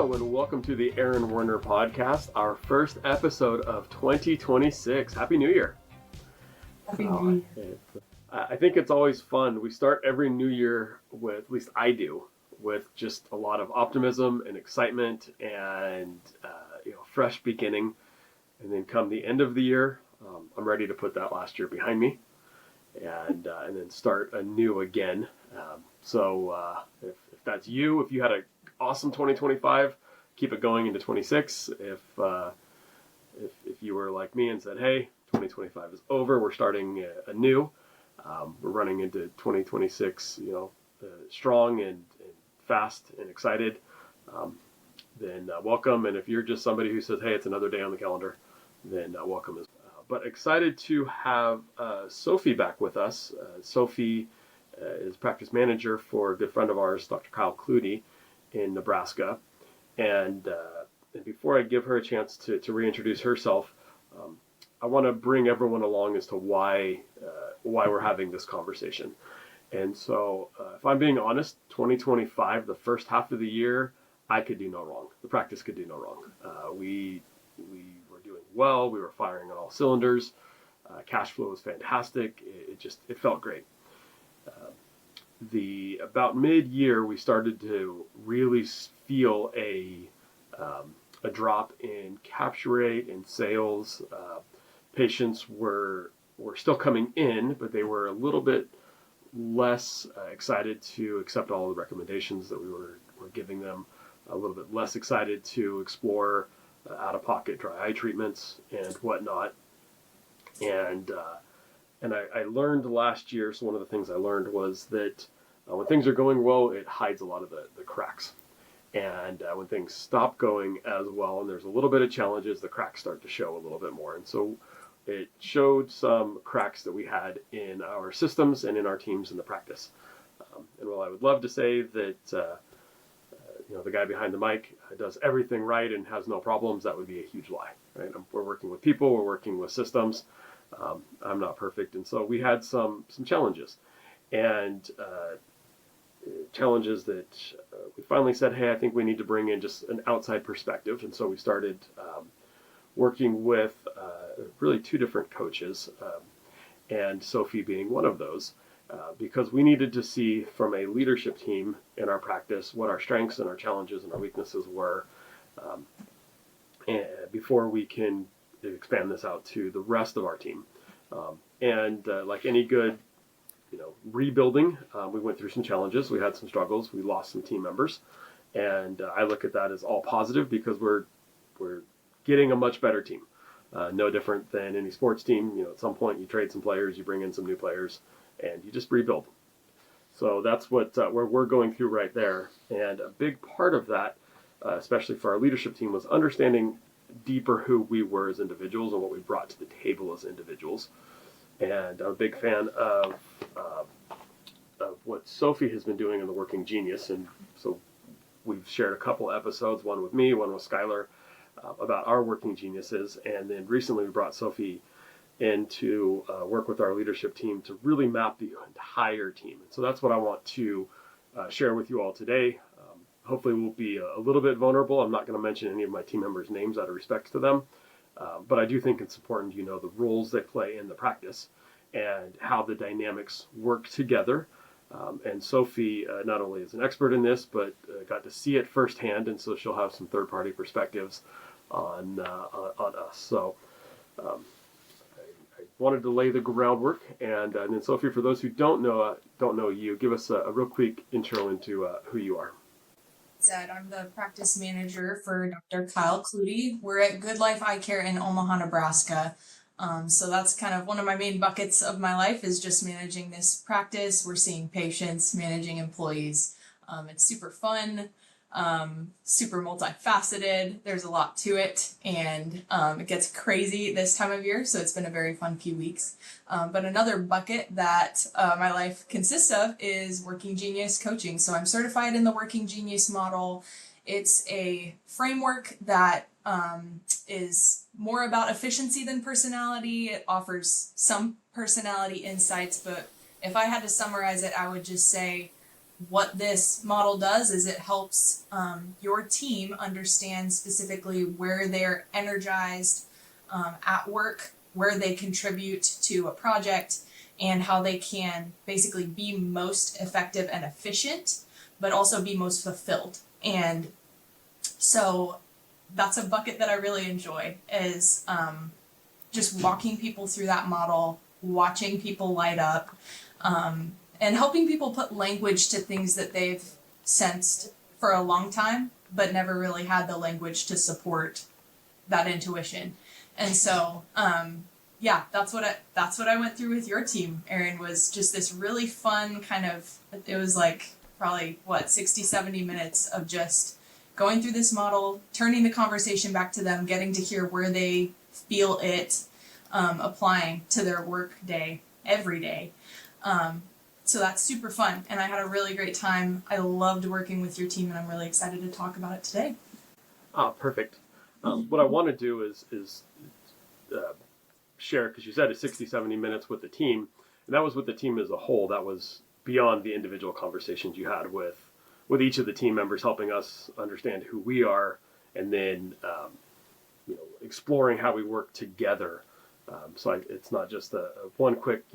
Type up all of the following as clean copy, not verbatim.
Hello and welcome to the Aaron Werner podcast, our first episode of 2026. Happy New Year. Happy New Year. I think it's always fun. We start every new year with, at least I do, with just a lot of optimism and excitement and fresh beginning. And then come the end of the year, I'm ready to put that last year behind me and then start anew again. If that's you, if you had an awesome 2025, keep it going into 26. If you were like me and said, hey, 2025 is over, we're starting anew, we're running into 2026, strong and fast and excited, then welcome. And if you're just somebody who says, hey, it's another day on the calendar, then welcome as well. But excited to have Sophie back with us. Sophie is practice manager for a good friend of ours, Dr. Kyle Clutie, in Nebraska. And before I give her a chance to reintroduce herself, I want to bring everyone along as to why we're having this conversation. And so if I'm being honest, 2025, the first half of the year, I could do no wrong. The practice could do no wrong. We were doing well. We were firing on all cylinders. Cash flow was fantastic. It felt great. About mid-year, we started to really feel a drop in capture rate and sales. Patients were still coming in, but they were a little bit less excited to accept all the recommendations that we were giving them, a little bit less excited to explore out-of-pocket dry eye treatments and whatnot. And I learned last year, so one of the things I learned was that when things are going well, it hides a lot of the cracks. And when things stop going as well and there's a little bit of challenges, the cracks start to show a little bit more. And so it showed some cracks that we had in our systems and in our teams in the practice. And while I would love to say that the guy behind the mic does everything right and has no problems, that would be a huge lie. Right? We're working with people, we're working with systems. I'm not perfect, and so we had some challenges, and challenges that we finally said, hey, I think we need to bring in just an outside perspective, and so we started working with really two different coaches, and Sophie being one of those, because we needed to see from a leadership team in our practice what our strengths and our challenges and our weaknesses were, and before we can expand this out to the rest of our team. Like any good, rebuilding, we went through some challenges. We had some struggles. We lost some team members. And I look at that as all positive because we're getting a much better team. No different than any sports team. At some point you trade some players, you bring in some new players, and you just rebuild. So that's what where we're going through right there. And a big part of that, especially for our leadership team, was understanding deeper who we were as individuals and what we brought to the table as individuals. And I'm a big fan of what Sophie has been doing in the Working Genius. And so we've shared a couple episodes, one with me, one with Skylar, about our Working Geniuses. And then recently we brought Sophie in to work with our leadership team to really map the entire team. And so that's what I want to share with you all today. Hopefully we'll be a little bit vulnerable. I'm not going to mention any of my team members' names out of respect to them. But I do think it's important the roles they play in the practice and how the dynamics work together. And Sophie not only is an expert in this, but got to see it firsthand. And so she'll have some third-party perspectives on us. So I wanted to lay the groundwork. And then Sophie, for those who don't know you, give us a real quick intro into who you are. I'm the practice manager for Dr. Kyle Clutie. We're at Good Life Eye Care in Omaha, Nebraska. So that's kind of one of my main buckets of my life is just managing this practice. We're seeing patients, managing employees. It's super fun, super multifaceted. There's a lot to it, and it gets crazy this time of year, so it's been a very fun few weeks. But another bucket that my life consists of is Working Genius coaching. So I'm certified in the Working Genius model. It's a framework that is more about efficiency than personality. It offers some personality insights, but if I had to summarize it, I would just say what this model does is it helps your team understand specifically where they're energized at work, where they contribute to a project, and how they can basically be most effective and efficient, but also be most fulfilled. And so that's a bucket that I really enjoy, is just walking people through that model, watching people light up, and helping people put language to things that they've sensed for a long time, but never really had the language to support that intuition. And so, yeah, that's what I went through with your team, Erin, was just this really fun kind of, it was like probably 60, 70 minutes of just going through this model, turning the conversation back to them, getting to hear where they feel it applying to their work day every day. So that's super fun, and I had a really great time. I loved working with your team, and I'm really excited to talk about it today. Perfect. What I want to do is share, because you said it's 60, 70 minutes with the team, and that was with the team as a whole. That was beyond the individual conversations you had with each of the team members, helping us understand who we are, and then exploring how we work together. So it's not just a one quick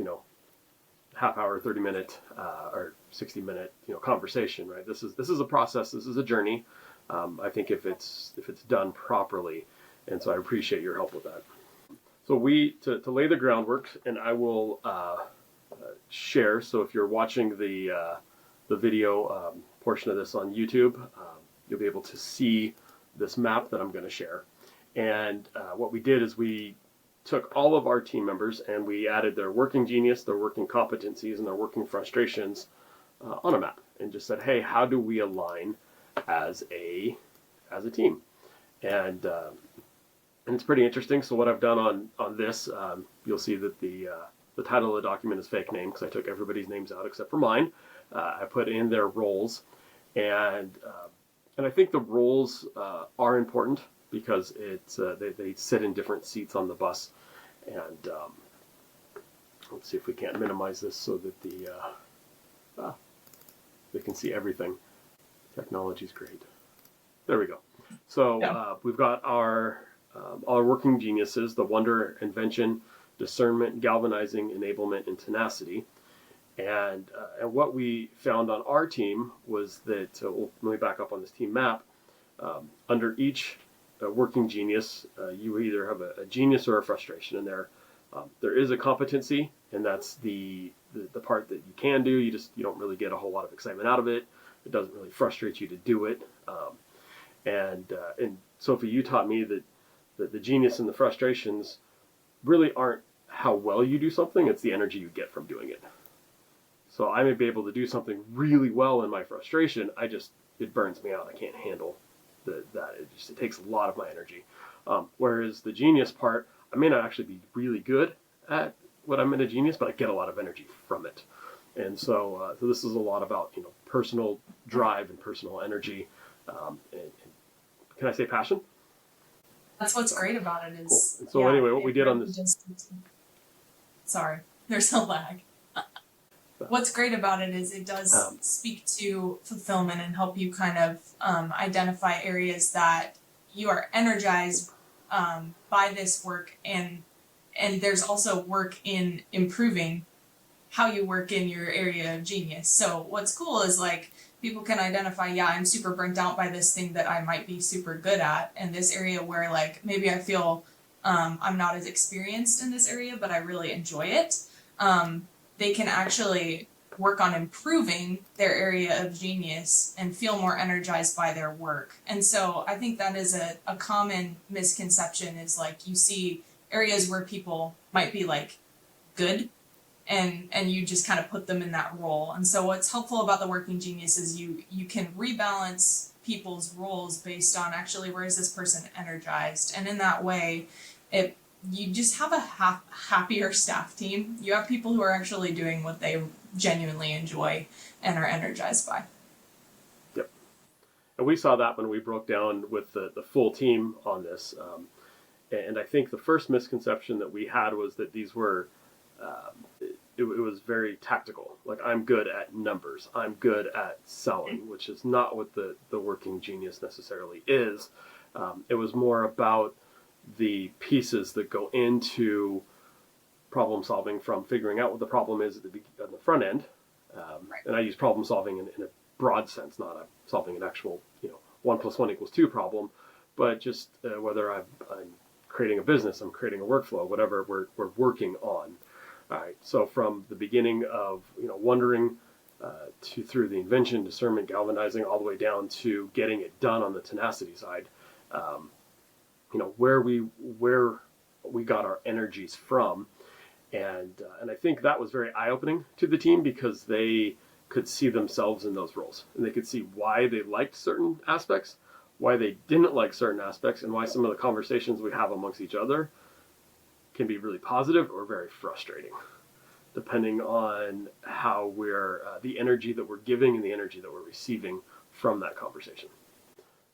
half hour, 30-minute or 60-minute conversation, right? This is a process. This is a journey. I think if it's done properly, and so I appreciate your help with that. So to lay the groundwork, and I will share. So if you're watching the video portion of this on YouTube, you'll be able to see this map that I'm going to share. And what we did is we took all of our team members and we added their working genius, their working competencies, and their working frustrations on a map, and just said, hey, how do we align as a team? And it's pretty interesting. So what I've done on this, you'll see that the title of the document is fake name, because I took everybody's names out except for mine. I put in their roles, and I think the roles are important, because it's they sit in different seats on the bus. And let's see if we can't minimize this so that they can see everything. Technology's great. There we go. So we've got our working geniuses: the wonder, invention, discernment, galvanizing, enablement, and tenacity. And what we found on our team was that, let me back up on this team map. Under each working genius, you either have a genius or a frustration, and there is a competency, and that's the part that you can do. You don't really get a whole lot of excitement out of it. It doesn't really frustrate you to do it. And Sophie, you taught me that the genius and the frustrations really aren't how well you do something; it's the energy you get from doing it. So I may be able to do something really well in my frustration. It burns me out. I can't handle that. It takes a lot of my energy. Whereas the genius part, I may not actually be really good at what I'm in a genius, but I get a lot of energy from it. And so this is a lot about personal drive and personal energy. And can I say passion? That's what's great about it is. Cool. And so anyway, what we did on this. Sorry, there's a lag. What's great about it is it does speak to fulfillment and help you kind of identify areas that you are energized by this work, and there's also work in improving how you work in your area of genius. So what's cool is like people can identify, yeah, I'm super burnt out by this thing that I might be super good at, and this area where like maybe I feel I'm not as experienced in this area, but I really enjoy it. They can actually work on improving their area of genius and feel more energized by their work. And so I think that is a common misconception, is like you see areas where people might be like good, and you just kind of put them in that role. And so what's helpful about the working genius is you can rebalance people's roles based on actually where is this person energized. And in that way, you just have a happier staff team. You have people who are actually doing what they genuinely enjoy and are energized by. Yep. And we saw that when we broke down with the full team on this. And I think the first misconception that we had was that these were it was very tactical. Like, I'm good at numbers. I'm good at selling, which is not what the working genius necessarily is. It was more about the pieces that go into problem solving, from figuring out what the problem is on the front end. And I use problem solving in a broad sense, not solving an actual, 1 + 1 = 2 problem, but just whether I'm creating a business, I'm creating a workflow, whatever we're working on. All right. So from the beginning of wondering through the invention, discernment, galvanizing, all the way down to getting it done on the Tenacity side, where we got our energies from, and I think that was very eye-opening to the team, because they could see themselves in those roles, and they could see why they liked certain aspects, why they didn't like certain aspects, and why some of the conversations we have amongst each other can be really positive or very frustrating, depending on how we're the energy that we're giving and the energy that we're receiving from that conversation.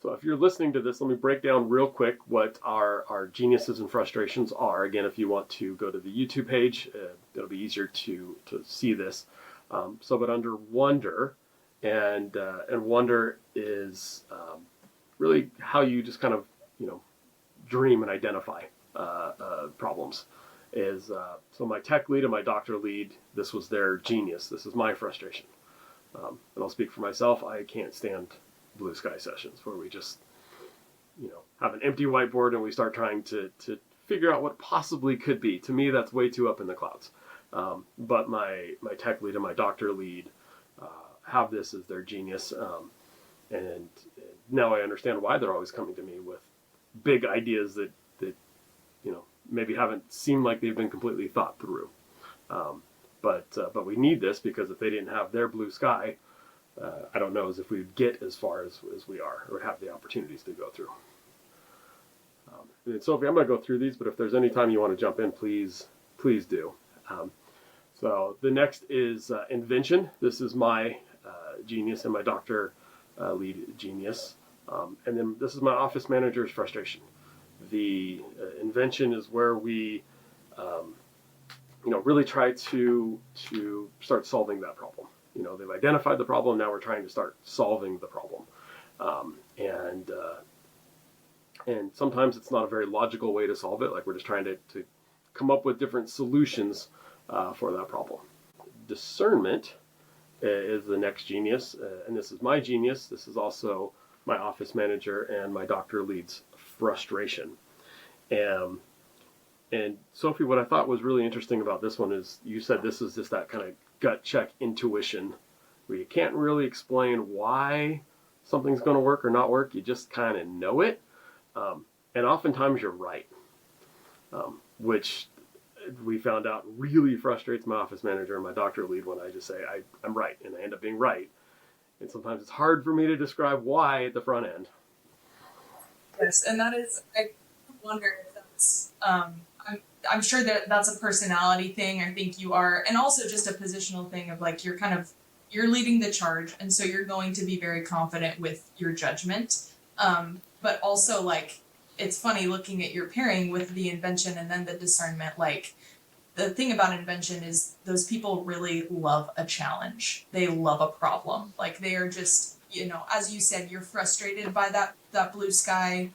So if you're listening to this, let me break down real quick what our geniuses and frustrations are. Again, if you want to go to the YouTube page, it'll be easier to see this. But under wonder, and wonder is really how you just kind of dream and identify problems. So my tech lead and my doctor lead, this was their genius. This is my frustration. And I'll speak for myself. I can't stand blue sky sessions where we just have an empty whiteboard and we start trying to figure out what possibly could be. To me, that's way too up in the clouds. But my tech lead and my doctor lead have this as their genius, and now I understand why they're always coming to me with big ideas that maybe haven't seemed like they've been completely thought through. But we need this, because if they didn't have their blue sky, I don't know as if we'd get as far as we are, or have the opportunities to go through. And Sophie, I'm going to go through these, but if there's any time you want to jump in, please do. So the next is invention. This is my genius and my doctor lead genius. And then this is my office manager's frustration. The invention is where we really try to start solving that problem. They've identified the problem. Now we're trying to start solving the problem. And sometimes it's not a very logical way to solve it. Like, we're just trying to come up with different solutions for that problem. Discernment is the next genius. And this is my genius. This is also my office manager and my doctor lead's frustration. And Sophie, what I thought was really interesting about this one is you said this is just that kind of gut check intuition where you can't really explain why something's going to work or not work. You just kind of know it. And oftentimes you're right, which we found out really frustrates my office manager and my doctor lead when I just say I'm right, and I end up being right. And sometimes it's hard for me to describe why at the front end. Yes, and that is, I wonder if that's, I'm sure that that's a personality thing. I think you are, and also just a positional thing of like, you're leading the charge, and so you're going to be very confident with your judgment. But also, like, it's funny looking at your pairing with the invention and then the discernment. Like, the thing about invention is those people really love a challenge. They love a problem. Like, they are just, as you said, you're frustrated by that blue sky,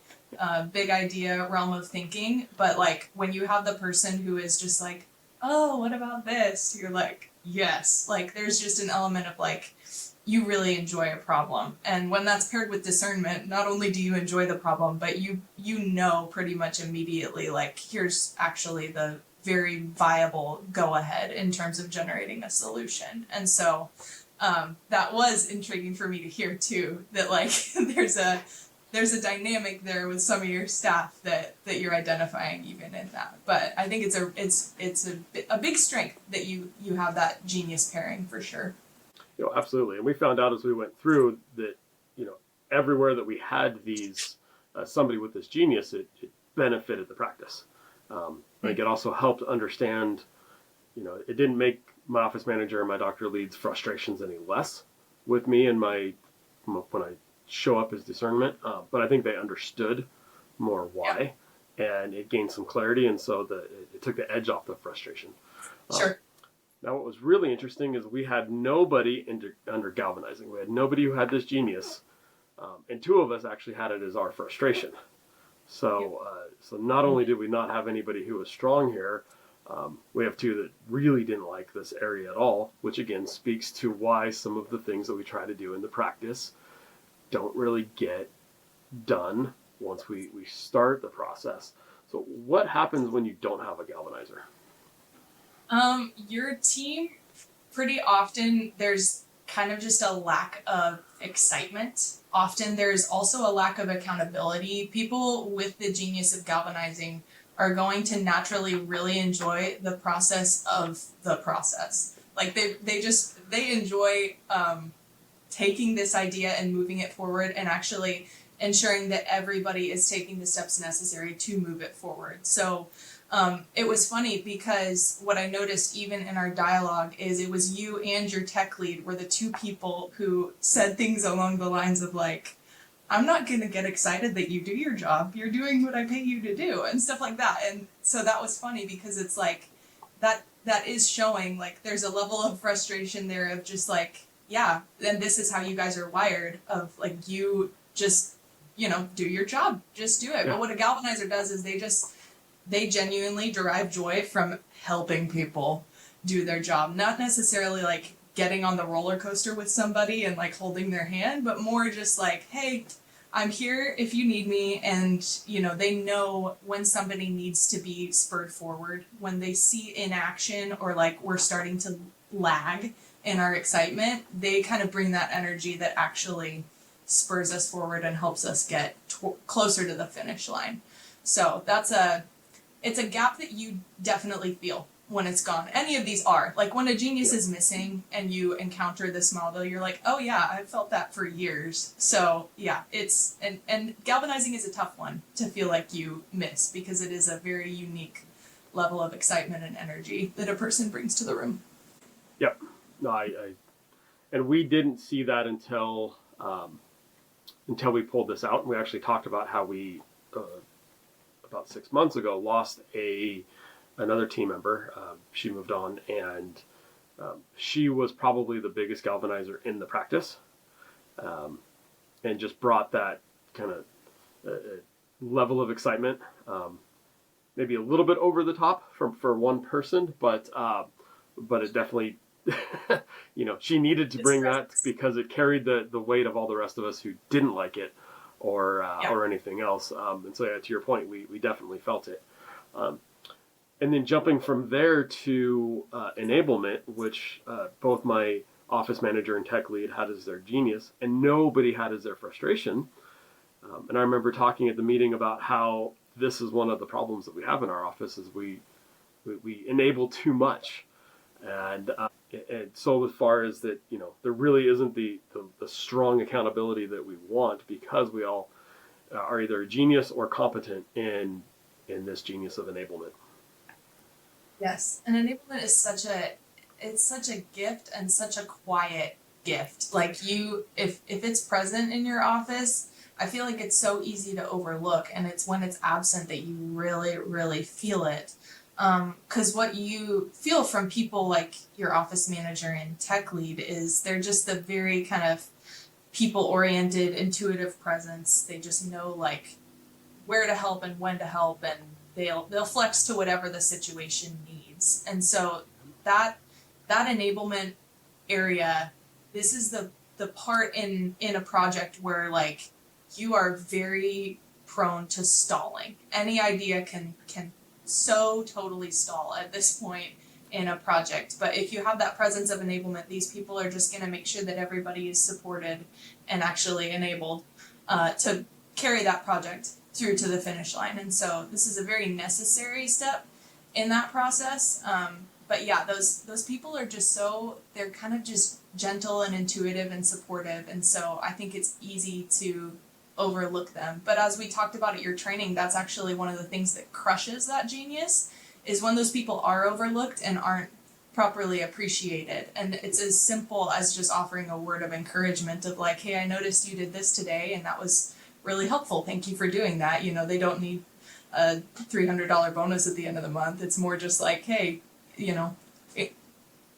big idea, realm of thinking. But like, when you have the person who is just like, oh, what about this? You're like, yes. Like, there's just an element of like, you really enjoy a problem. And when that's paired with discernment, not only do you enjoy the problem, but you know pretty much immediately, like, here's actually the very viable go ahead in terms of generating a solution. And so that was intriguing for me to hear too, that like there's a dynamic there with some of your staff that you're identifying even in that. But I think it's a big strength that you have that genius pairing for sure. Absolutely. And we found out as we went through that, everywhere that we had these, somebody with this genius, it benefited the practice. I think it also helped understand, it didn't make my office manager and my doctor lead's frustrations any less with me and when I show up as discernment. But I think they understood more why, and it gained some clarity. And so it took the edge off the frustration. Sure. Now, what was really interesting is we had nobody under galvanizing. We had nobody who had this genius, and two of us actually had it as our frustration. So, so not only did we not have anybody who was strong here, we have two that really didn't like this area at all, which again speaks to why some of the things that we try to do in the practice don't really get done once we start the process. So, what happens when you don't have a galvanizer? Your team, pretty often there's kind of just a lack of excitement. Often there's also a lack of accountability. People with the genius of galvanizing are going to naturally really enjoy the process of the process. Like they enjoy taking this idea and moving it forward and actually ensuring that everybody is taking the steps necessary to move it forward. So it was funny because what I noticed even in our dialogue is it was you and your tech lead were the two people who said things along the lines of like, I'm not going to get excited that you do your job. You're doing what I pay you to do and stuff like that. And so that was funny because it's like that is showing like there's a level of frustration there of just like, yeah, and this is how you guys are wired of like you just, do your job, just do it. Yeah. But what a galvanizer does is they genuinely derive joy from helping people do their job, not necessarily like getting on the roller coaster with somebody and like holding their hand, but more just like, hey, I'm here if you need me. And, they know when somebody needs to be spurred forward, when they see inaction or like we're starting to lag in our excitement, they kind of bring that energy that actually spurs us forward and helps us get closer to the finish line. So it's a gap that you definitely feel when it's gone. Any of these are. Like when a genius is missing and you encounter this model, you're like, oh yeah, I've felt that for years. So yeah, and galvanizing is a tough one to feel like you miss because it is a very unique level of excitement and energy that a person brings to the room. Yep. No, and we didn't see that until we pulled this out. We actually talked about how we about 6 months ago lost another team member. She moved on, and she was probably the biggest galvanizer in the practice, and just brought that kind of level of excitement, maybe a little bit over the top for one person, but it definitely, she needed to bring that because it carried the weight of all the rest of us who didn't like it or anything else. And so, yeah, to your point, we definitely felt it. And then jumping from there to enablement, which both my office manager and tech lead had as their genius, and nobody had as their frustration. And I remember talking at the meeting about how this is one of the problems that we have in our office is we enable too much. And so as far as that, there really isn't the strong accountability that we want because we all are either a genius or competent in this genius of enablement. Yes, and enablement is such a gift and such a quiet gift. Like if it's present in your office, I feel like it's so easy to overlook, and it's when it's absent that you really, really feel it. Because what you feel from people like your office manager and tech lead is they're just the very kind of people-oriented, intuitive presence. They just know like where to help and when to help, and they'll flex to whatever the situation needs. And so that enablement area, this is the part in a project where like you are very prone to stalling. Any idea can so totally stall at this point in a project. But if you have that presence of enablement, these people are just going to make sure that everybody is supported and actually enabled to carry that project through to the finish line. And so this is a very necessary step in that process. But yeah, those people are just they're kind of just gentle and intuitive and supportive. And so I think it's easy to overlook them. But as we talked about at your training, that's actually one of the things that crushes that genius is when those people are overlooked and aren't properly appreciated. And it's as simple as just offering a word of encouragement of like, hey, I noticed you did this today and that was really helpful. Thank you for doing that. They don't need a $300 bonus at the end of the month. It's more just like, hey,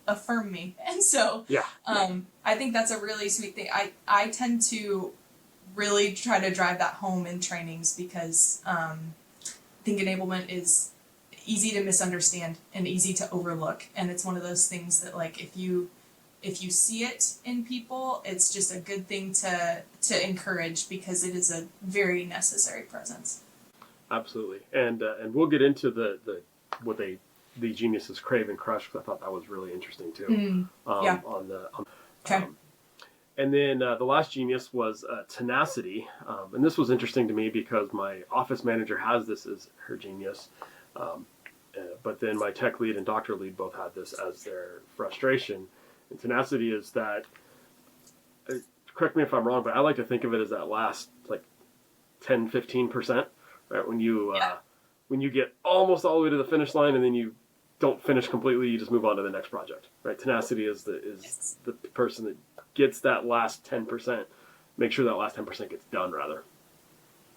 affirm me. And so Yeah. I think that's a really sweet thing. I tend to really try to drive that home in trainings because I think enablement is easy to misunderstand and easy to overlook. And it's one of those things that, like, if you see it in people, it's just a good thing to encourage because it is a very necessary presence. Absolutely. And we'll get into the what the geniuses crave and crush, because I thought that was really interesting too. Yeah. Okay. And then the last genius was Tenacity. And this was interesting to me because my office manager has this as her genius. But then my tech lead and doctor lead both had this as their frustration. And Tenacity is that, correct me if I'm wrong, but I like to think of it as that last like 10, 15%, right? When you get almost all the way to the finish line and then you don't finish completely, you just move on to the next project, right? Tenacity is the person that gets that last 10%, make sure that last 10% gets done, rather.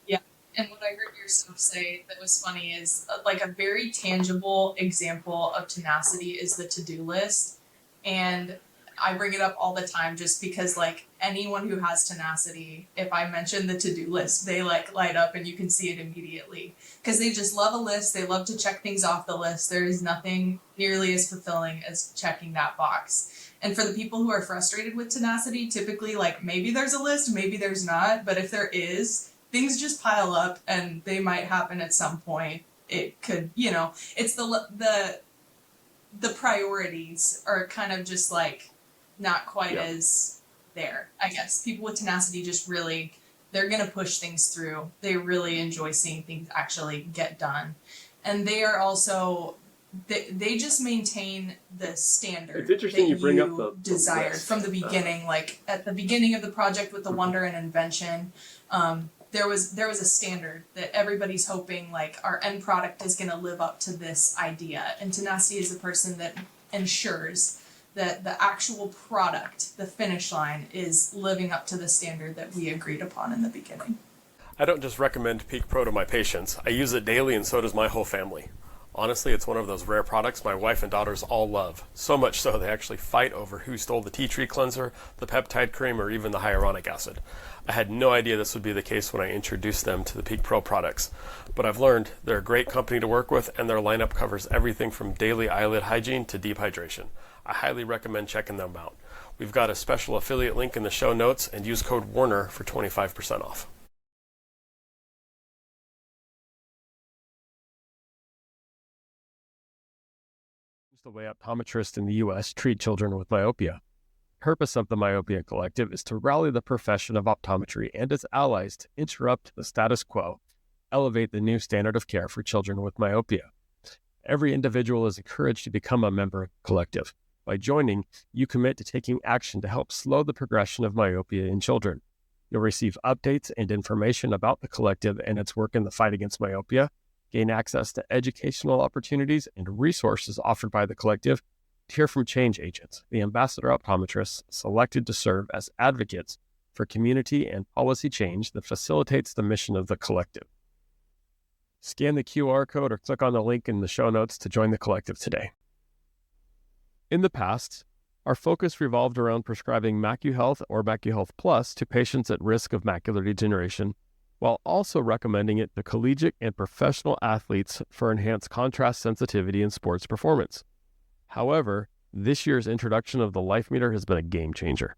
Yeah. And what I heard yourself say that was funny is like a very tangible example of tenacity is the to-do list. And I bring it up all the time just because, like, anyone who has tenacity, if I mention the to-do list, they like light up and you can see it immediately because they just love a list. They love to check things off the list. There is nothing nearly as fulfilling as checking that box. And for the people who are frustrated with tenacity, typically, like, maybe there's a list, maybe there's not, but if there is, things just pile up and they might happen at some point. It could, it's the priorities are kind of just like not quite as there, I guess. People with tenacity just really, they're going to push things through. They really enjoy seeing things actually get done. And they are also, they just maintain the standard it's interesting that you bring up the desired list. from the beginning. Like at the beginning of the project with the wonder and invention, there was a standard that everybody's hoping like our end product is going to live up to this idea. And Tenacity is the person that ensures that the actual product, the finish line, is living up to the standard that we agreed upon in the beginning. I don't just recommend Peak Pro to my patients. I use it daily and so does my whole family. Honestly, it's one of those rare products my wife and daughters all love. So much so they actually fight over who stole the tea tree cleanser, the peptide cream, or even the hyaluronic acid. I had no idea this would be the case when I introduced them to the Peak Pro products. But I've learned they're a great company to work with and their lineup covers everything from daily eyelid hygiene to deep hydration. I highly recommend checking them out. We've got a special affiliate link in the show notes and use code Werner for 25% off. The way optometrists in the U.S. treat children with myopia. The purpose of the Myopia Collective is to rally the profession of optometry and its allies to interrupt the status quo, elevate the new standard of care for children with myopia. Every individual is encouraged to become a member of the collective. By joining, you commit to taking action to help slow the progression of myopia in children. You'll receive updates and information about the collective and its work in the fight against myopia, gain access to educational opportunities and resources offered by the collective, to hear from change agents, the ambassador optometrists selected to serve as advocates for community and policy change that facilitates the mission of the collective. Scan the QR code or click on the link in the show notes to join the collective today. In the past, our focus revolved around prescribing MacuHealth or MacuHealth Plus to patients at risk of macular degeneration, while also recommending it to collegiate and professional athletes for enhanced contrast sensitivity in sports performance. However, this year's introduction of the Life Meter has been a game changer.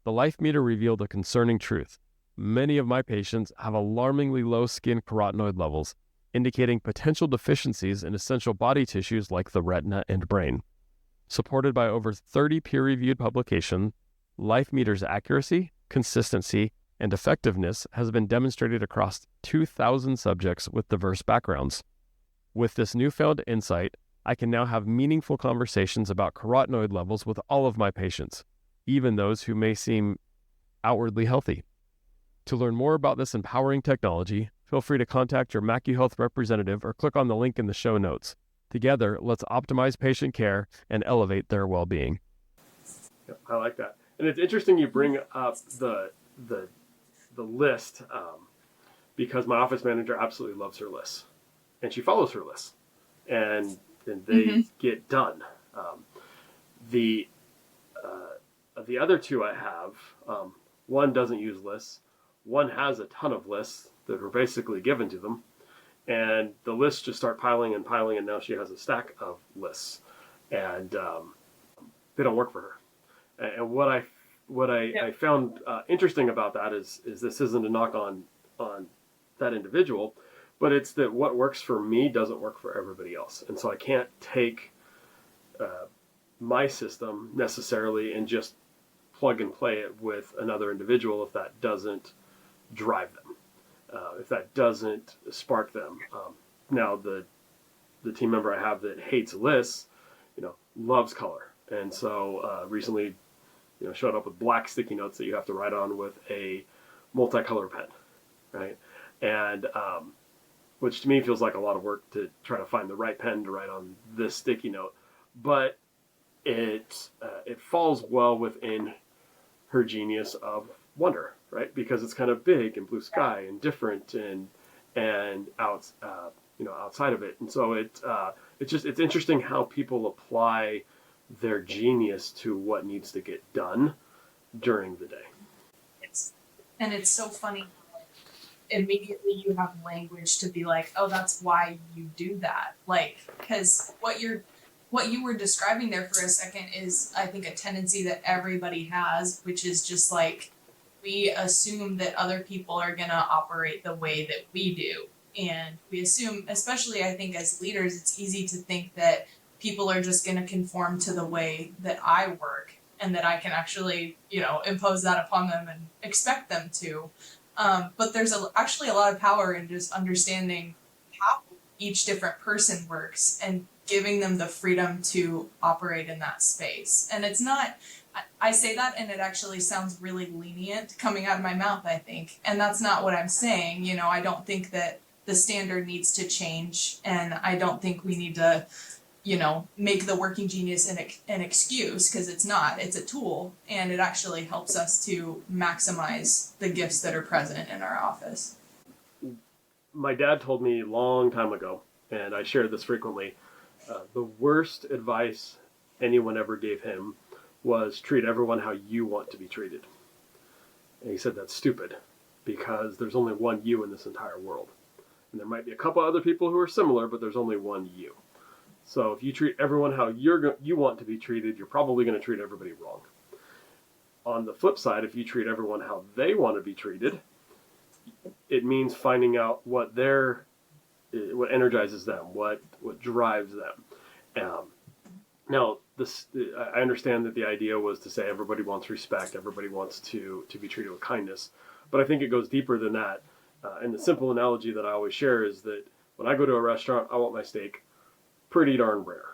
The Life Meter revealed a concerning truth. Many of my patients have alarmingly low skin carotenoid levels, indicating potential deficiencies in essential body tissues like the retina and brain. Supported by over 30 peer-reviewed publications, Life Meter's accuracy, consistency, and effectiveness has been demonstrated across 2,000 subjects with diverse backgrounds. With this newfound insight, I can now have meaningful conversations about carotenoid levels with all of my patients, even those who may seem outwardly healthy. To learn more about this empowering technology, feel free to contact your MacuHealth representative or click on the link in the show notes. Together, let's optimize patient care and elevate their well-being. Yep, I like that. And it's interesting you bring up the list because my office manager absolutely loves her lists. And she follows her lists. And they get done. The the other two I have, one doesn't use lists. One has a ton of lists that were basically given to them, and the lists just start piling and piling, and now she has a stack of lists, and they don't work for her. And I found interesting about that is this isn't a knock on that individual, but it's that what works for me doesn't work for everybody else, and so I can't take my system necessarily and just plug and play it with another individual if that doesn't drive them, if that doesn't spark them. Now the team member I have that hates lists, loves color, and so recently, showed up with black sticky notes that you have to write on with a multicolor pen, right? And which to me feels like a lot of work to try to find the right pen to write on this sticky note, but it falls well within her genius of wonder, right? Because it's kind of big and blue sky and different and outside of it, and so it's interesting how people apply their genius to what needs to get done during the day. It's so funny. Immediately you have language to be like, oh, that's why you do that. Like, because what you were describing there for a second is, I think, a tendency that everybody has, which is just like, we assume that other people are going to operate the way that we do. And we assume, especially I think as leaders, it's easy to think that people are just going to conform to the way that I work and that I can actually, impose that upon them and expect them to. But there's actually a lot of power in just understanding how each different person works and giving them the freedom to operate in that space. And it's not, I say that and it actually sounds really lenient coming out of my mouth, I think. And that's not what I'm saying. I don't think that the standard needs to change, and I don't think we need to, make the working genius an excuse, because it's not. It's a tool, and it actually helps us to maximize the gifts that are present in our office. My dad told me a long time ago, and I share this frequently, the worst advice anyone ever gave him was treat everyone how you want to be treated. And he said that's stupid, because there's only one you in this entire world. And there might be a couple other people who are similar, but there's only one you. So if you treat everyone how you want to be treated, you're probably going to treat everybody wrong. On the flip side, if you treat everyone how they want to be treated, it means finding out what energizes them, what drives them. Now, I understand that the idea was to say everybody wants respect, everybody wants to be treated with kindness, but I think it goes deeper than that. And the simple analogy that I always share is that when I go to a restaurant, I want my steak pretty darn rare,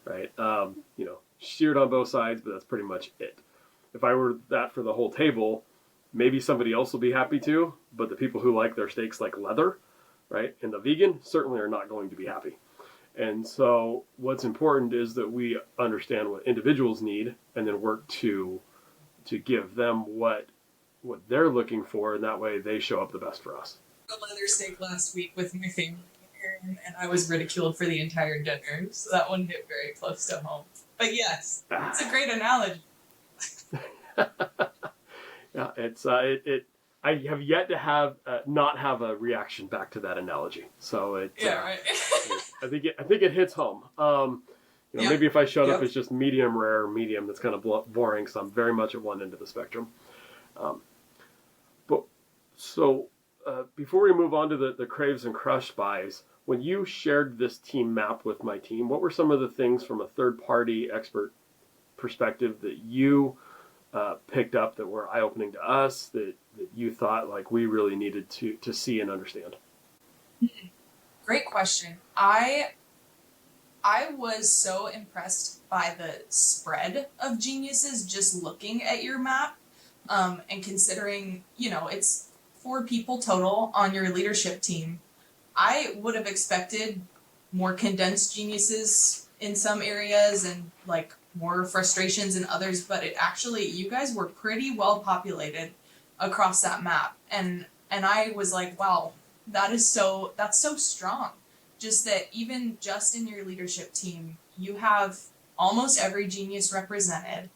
right? Seared on both sides, but that's pretty much it. If I were that for the whole table, maybe somebody else will be happy too, but the people who like their steaks like leather, right? And the vegan certainly are not going to be happy. And so what's important is that we understand what individuals need and then work to give them what they're looking for, and that way they show up the best for us. A leather steak last week with my family, and I was ridiculed for the entire dinner, so that one hit very close to home. But yes, it's a great analogy. Yeah, it's I have yet to have not have a reaction back to that analogy. So right. I think it hits home. Maybe if I showed up as just medium rare, medium, that's kind of boring. So I'm very much at one end of the spectrum. Before we move on to the craves and crush buys, when you shared this team map with my team, what were some of the things from a third-party expert perspective that you picked up that were eye-opening to us, that you thought like we really needed to see and understand? Great question. I was so impressed by the spread of geniuses just looking at your map, and considering, it's 4 people total on your leadership team. I would have expected more condensed geniuses in some areas and like more frustrations in others, but you guys were pretty well populated across that map. And I was like, wow, that's so strong. Just that even just in your leadership team, you have almost every genius represented.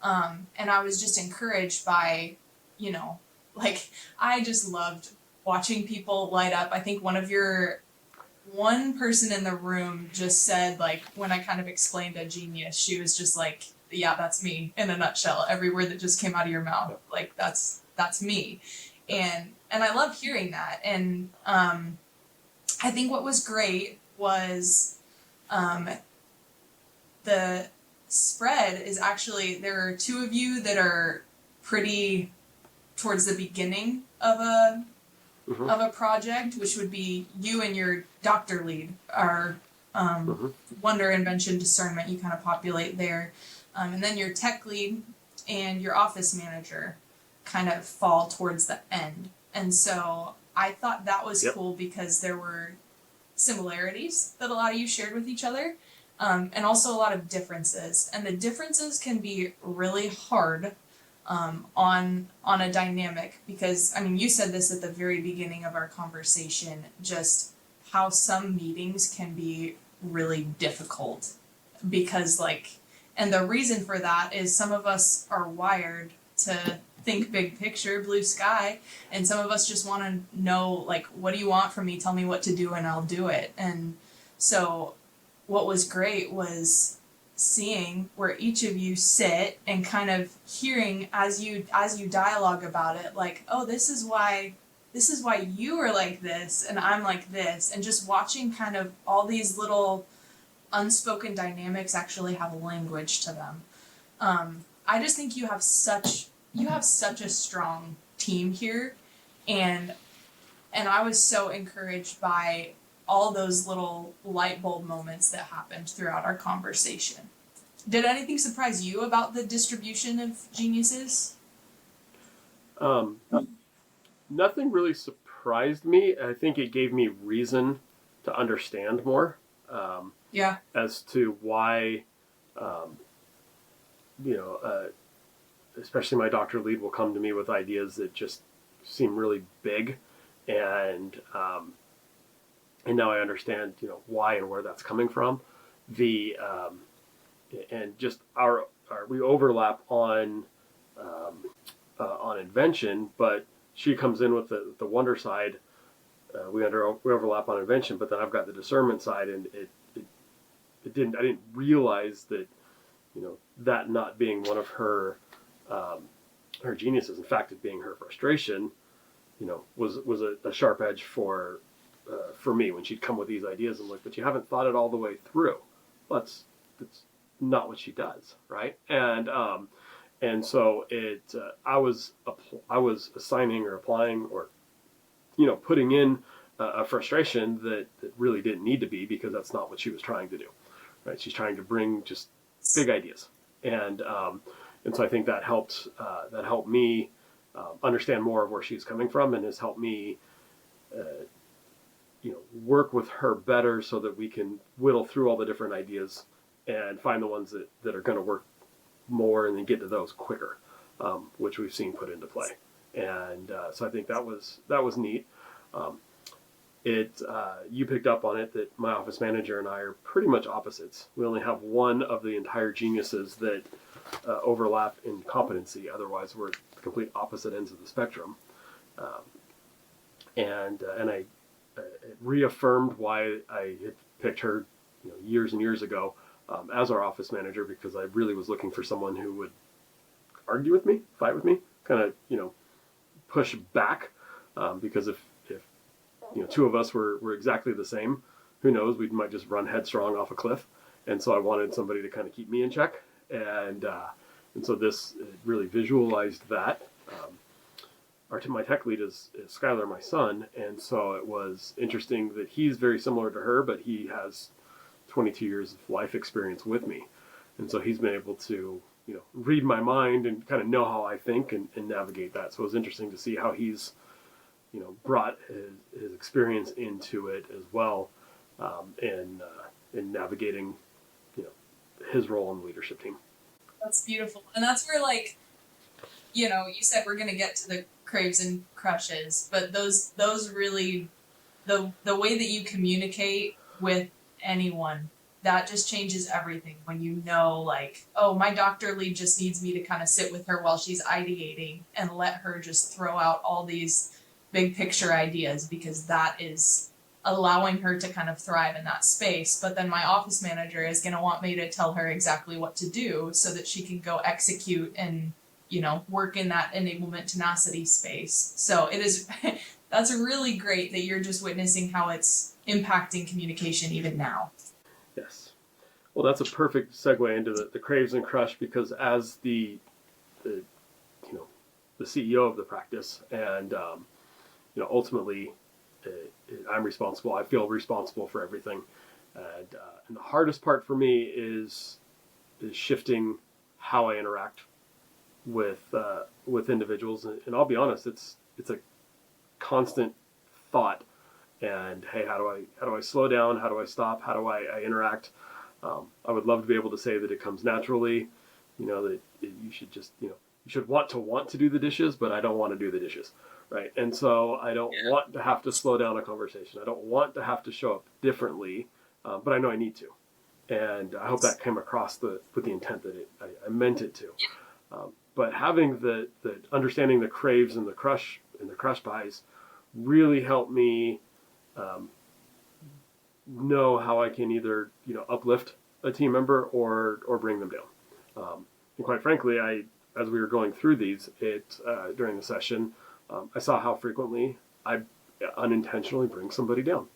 And I was just encouraged by, you know, like, I just loved watching people light up. I think one person in the room just said, like, when I kind of explained a genius, she was just like, yeah, that's me in a nutshell. Every word that just came out of your mouth, like, that's me. And I love hearing that. And I think what was great was the spread is actually, there are two of you that are pretty towards the beginning of a project, which would be you and your doctor lead, our wonder, invention, discernment. You kind of populate there, and then your tech lead and your office manager kind of fall towards the end. And so I thought that was cool because there were similarities that a lot of you shared with each other, and also a lot of differences. And the differences can be really hard on a dynamic, because I mean, you said this at the very beginning of our conversation, just how some meetings can be really difficult, because and the reason for that is some of us are wired to think big picture, blue sky, and some of us just want to know, like, what do you want from me? Tell me what to do and I'll do it. And so what was great was seeing where each of you sit and kind of hearing as you dialogue about it, like, oh, this is why you are like this and I'm like this, and just watching kind of all these little unspoken dynamics actually have language to them. I just think you have such a strong team here, and I was so encouraged by all those little light bulb moments that happened throughout our conversation. Did anything surprise you about the distribution of geniuses? Nothing really surprised me. I think it gave me reason to understand more as to why, especially my doctor lead will come to me with ideas that just seem really big, and now I understand, why and where that's coming from. And just we overlap on invention, but she comes in with the wonder side. We overlap on invention, but then I've got the discernment side, and I didn't realize that, that not being one of her geniuses, in fact, it being her frustration, was a sharp edge for me when she'd come with these ideas. I'm like, but you haven't thought it all the way through. That's not what she does, right? And so I was assigning or applying or putting in a frustration that really didn't need to be, because that's not what she was trying to do, right? She's trying to bring just big ideas, and so I think that helped me understand more of where she's coming from, and has helped me work with her better so that we can whittle through all the different ideas and find the ones that are going to work more, and then get to those quicker, which we've seen put into play. And so I think that was neat. You picked up on it that my office manager and I are pretty much opposites. We only have one of the entire geniuses that overlap in competency. Otherwise, we're the complete opposite ends of the spectrum. And I it reaffirmed why I had picked her, years and years ago, as our office manager, because I really was looking for someone who would argue with me, fight with me, kind of, push back, because if two of us were exactly the same, who knows, we might just run headstrong off a cliff. And so I wanted somebody to kind of keep me in check, and so this really visualized that. My tech lead is Skylar, my son, and so it was interesting that he's very similar to her, but he has 22 years of life experience with me, and so he's been able to read my mind and kind of know how I think and navigate that. So it was interesting to see how he's brought his experience into it as well, in navigating his role in the leadership team. That's beautiful. And that's where, you said we're going to get to the craves and crushes, but those really, the way that you communicate with anyone that just changes everything when you know, like, oh, my doctor lead just needs me to kind of sit with her while she's ideating and let her just throw out all these big picture ideas, because that is allowing her to kind of thrive in that space. But then my office manager is going to want me to tell her exactly what to do so that she can go execute and, you know, work in that enablement tenacity space. So it is, that's really great that you're just witnessing how it's impacting communication even now. Yes. Well, that's a perfect segue into the craves and crush, because as the the CEO of the practice, and ultimately I'm responsible. I feel responsible for everything, and the hardest part for me is shifting how I interact with individuals. And I'll be honest, it's a constant thought. And hey, how do I slow down? How do I stop? How do I interact? I would love to be able to say that it comes naturally, that you should just, you should want to do the dishes, but I don't want to do the dishes, right? And so I don't want to have to slow down a conversation. I don't want to have to show up differently, but I know I need to. And I hope that came across with the intent that I meant it to. But having the understanding the craves and the crush buys really helped me know how I can either uplift a team member or bring them down. And quite frankly, as we were going through these during the session, I saw how frequently I unintentionally bring somebody down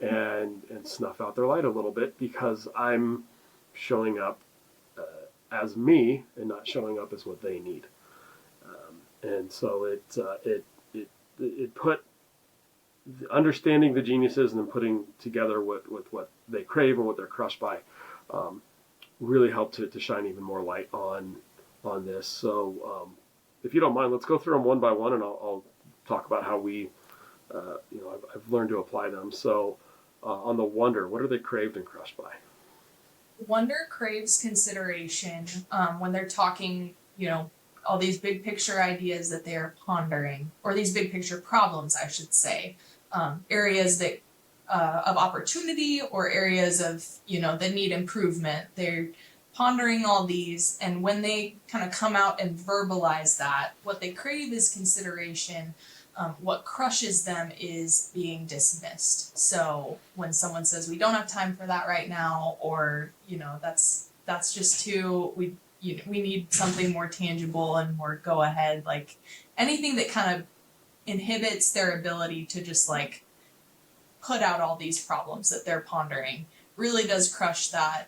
and snuff out their light a little bit, because I'm showing up as me and not showing up as what they need. And so it put understanding the geniuses and then putting together with what they crave and what they're crushed by really helped to shine even more light on this. So if you don't mind, let's go through them one by one, and I'll talk about how we I've learned to apply them. So on the wonder, what are they craved and crushed by? Wonder craves consideration when they're talking, all these big picture ideas that they're pondering, or these big picture problems, I should say, areas that of opportunity, or areas of, that need improvement. They're pondering all these, and when they kind of come out and verbalize that, what they crave is consideration. What crushes them is being dismissed. So when someone says, we don't have time for that right now, or that's just too, we need something more tangible and more go ahead, like anything that kind of inhibits their ability to just like put out all these problems that they're pondering, really does crush that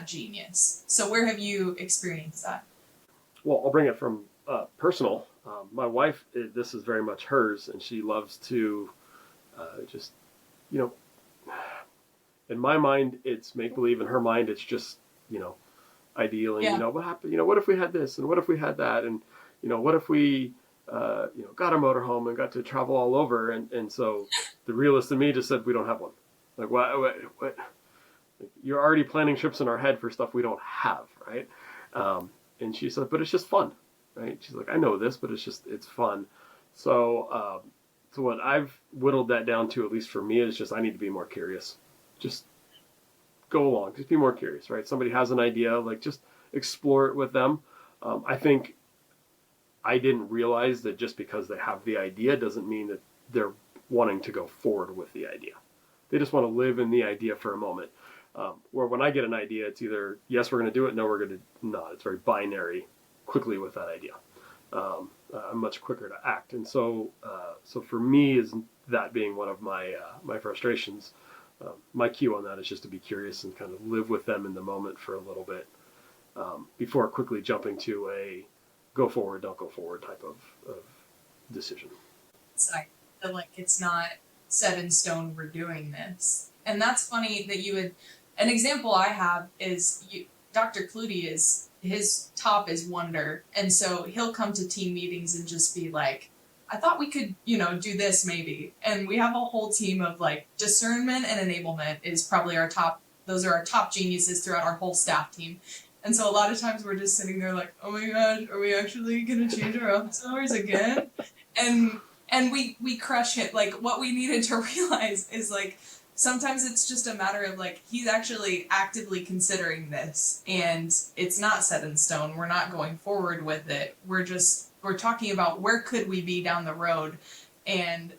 genius. So where have you experienced that? Well, I'll bring it from personal. My wife, this is very much hers, and she loves to just, in my mind, it's make-believe. In her mind, it's just, ideal. And, what happened? What if we had this? And what if we had that? And, what if we, got a motorhome and got to travel all over? And so the realist in me just said, we don't have one. Like, what? You're already planning trips in our head for stuff we don't have, right? And she said, but it's just fun, right? She's like, I know this, but it's fun. So what I've whittled that down to, at least for me, is just I need to be more curious. Just go along. Just be more curious, right? Somebody has an idea, like just explore it with them. I think I didn't realize that just because they have the idea doesn't mean that they're wanting to go forward with the idea. They just want to live in the idea for a moment. Where when I get an idea, it's either, yes, we're going to do it, no, we're going to not. It's very binary quickly with that idea. I'm much quicker to act. And so for me, is that being one of my frustrations. My cue on that is just to be curious and kind of live with them in the moment for a little bit before quickly jumping to a go forward, don't go forward type of decision. I feel like it's not set in stone, we're doing this. And that's funny that you would, an example I have is Dr. Clutie his top is wonder. And so he'll come to team meetings and just be like, I thought we could, do this maybe. And we have a whole team of like discernment and enablement is probably those are our top geniuses throughout our whole staff team. And so a lot of times we're just sitting there like, oh my gosh, are we actually going to change our office hours again? And we crush it. Like what we needed to realize is like, sometimes it's just a matter of like he's actually actively considering this and it's not set in stone. We're not going forward with it. We're talking about where could we be down the road, and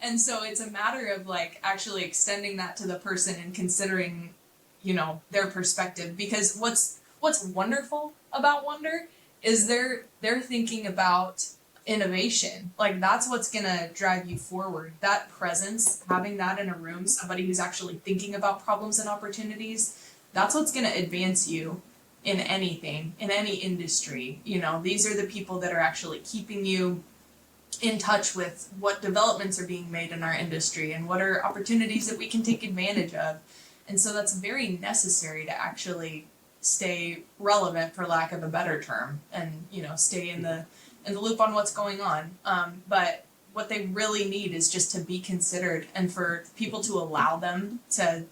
and so it's a matter of like actually extending that to the person and considering, you know, their perspective, because what's wonderful about Wonder is they're thinking about innovation. Like that's what's gonna drive you forward. That presence, having that in a room, somebody who's actually thinking about problems and opportunities, that's what's gonna advance you in anything, in any industry. You know, these are the people that are actually keeping you in touch with what developments are being made in our industry and what are opportunities that we can take advantage of. And so that's very necessary to actually stay relevant, for lack of a better term, and, you know, stay in the loop on what's going on. But what they really need is just to be considered, and for people to allow them to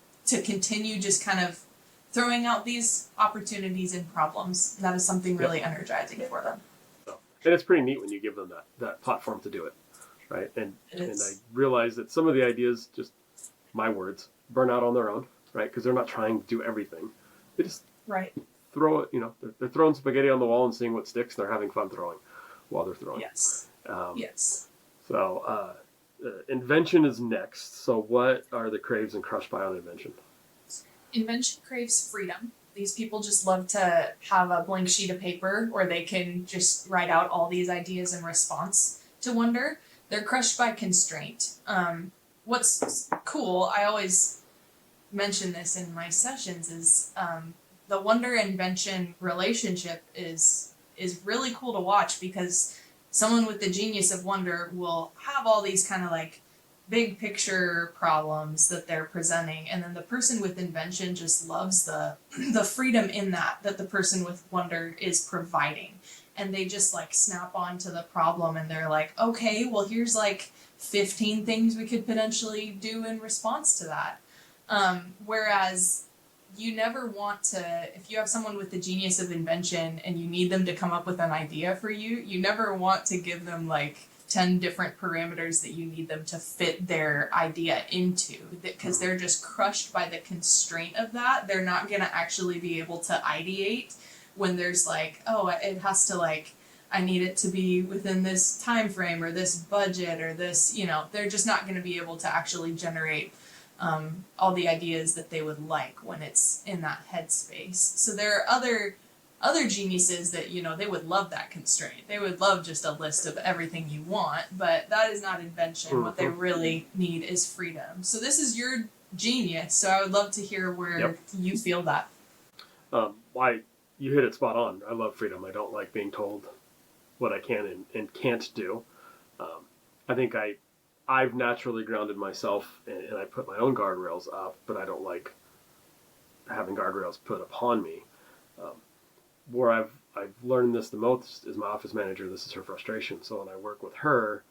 continue just kind of throwing out these opportunities and problems. That is something really energizing for them. And it's pretty neat when you give them that platform to do it, right? And I realize that some of the ideas, just my words, burn out on their own, right? Because they're not trying to do everything. They just throw it, you know, they're throwing spaghetti on the wall and seeing what sticks, and they're having fun throwing while they're throwing. Yes. Yes. So invention is next. So what are the craves and crushed by on invention? Invention craves freedom. These people just love to have a blank sheet of paper where they can just write out all these ideas in response to Wonder. They're crushed by constraint. What's cool, I always mention this in my sessions, is the Wonder invention relationship is really cool to watch, because someone with the genius of Wonder will have all these kind of like big picture problems that they're presenting, and then the person with invention just loves the freedom in that the person with Wonder is providing, and they just like snap on to the problem, and they're like, okay, well here's like 15 things we could potentially do in response to that. Whereas you never want to, if you have someone with the genius of invention and you need them to come up with an idea for you, you never want to give them like 10 different parameters that you need them to fit their idea into, because they're just crushed by the constraint of that. They're not going to actually be able to ideate when there's like, oh, it has to like, I need it to be within this time frame or this budget or this, you know, they're just not going to be able to actually generate all the ideas that they would like when it's in that headspace. So there are other geniuses that, you know, they would love that constraint. They would love just a list of everything you want, but that is not invention. Mm-hmm. What they really need is freedom. So this is your genius. So I would love to hear where you feel that. Why you hit it spot on. I love freedom. I don't like being told what I can and can't do. I think I've naturally grounded myself, and I put my own guardrails up, but I don't like having guardrails put upon me. Where I've learned this the most is my office manager. This is her frustration. So when I work with her,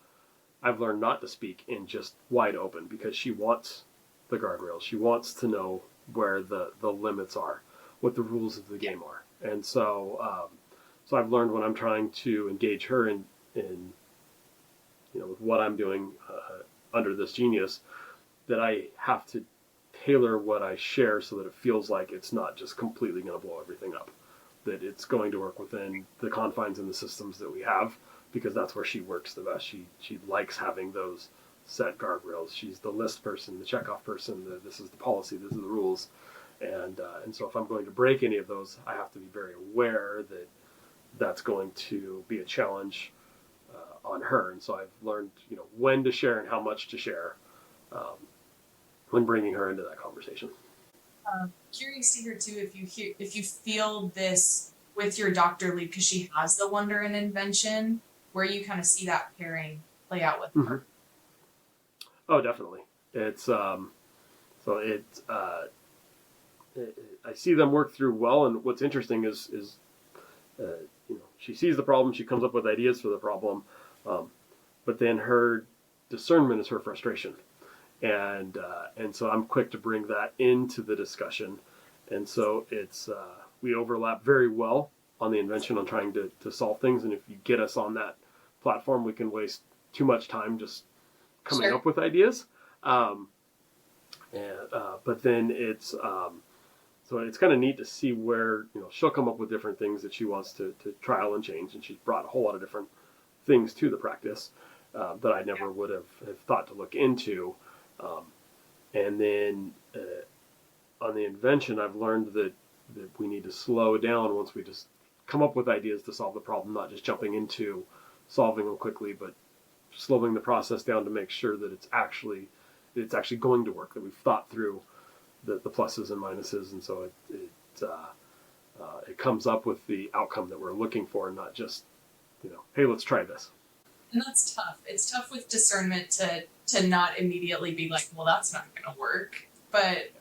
I've learned not to speak in just wide open, because she wants the guardrails. She wants to know where the limits are, what the rules of the game are. And so so I've learned when I'm trying to engage her in you know, with what I'm doing under this genius, that I have to tailor what I share so that it feels like it's not just completely going to blow everything up. That it's going to work within the confines and the systems that we have, because that's where she works the best. She likes having those set guardrails. She's the list person, the checkoff person. This is the policy. This is the rules. And so if I'm going to break any of those, I have to be very aware that that's going to be a challenge on her. And so I've learned, you know, when to share and how much to share when bringing her into that conversation. Curious to hear too if you feel this with your Dr. Lee, because she has the Wonder and invention, where you kind of see that pairing play out with her. Oh, definitely. It's I see them work through well, and what's interesting is you know, she sees the problem, she comes up with ideas for the problem, but then her discernment is her frustration. And so I'm quick to bring that into the discussion. And so it's we overlap very well on the invention, on trying to solve things. And if you get us on that platform, we can waste too much time just coming up with ideas. And but then so it's kind of neat to see where she'll come up with different things that she wants to trial and change, and she's brought a whole lot of different things to the practice that I never would have thought to look into. And then on the invention, I've learned that we need to slow down once we just come up with ideas to solve the problem, not just jumping into solving them quickly, but slowing the process down to make sure that it's actually going to work, that we've thought through the pluses and minuses, and so it comes up with the outcome that we're looking for, not just hey, let's try this. And that's tough. It's tough with discernment to not immediately be like, well, that's not going to work. But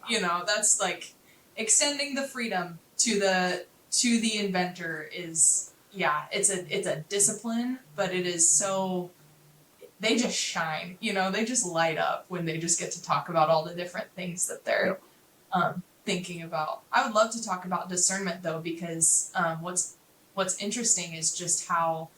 that's like extending the freedom to the inventor is, it's a discipline, but it is so, they just shine. They just light up when they just get to talk about all the different things that they're thinking about. I would love to talk about discernment though, because what's interesting is just how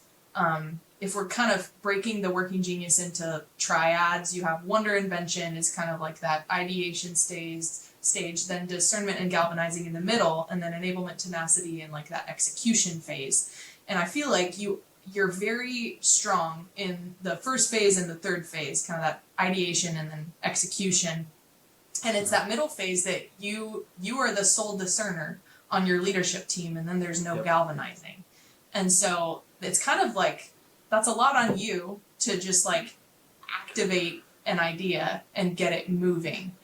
if we're kind of breaking the working genius into triads, you have wonder invention is kind of like that ideation stage, then discernment and galvanizing in the middle, and then enablement, tenacity, and like that execution phase. And I feel like you're very strong in the first phase and the third phase, kind of that ideation and then execution. And it's that middle phase that you are the sole discerner on your leadership team, and then there's no galvanizing. And so it's kind of like, that's a lot on you to just like activate an idea and get it moving.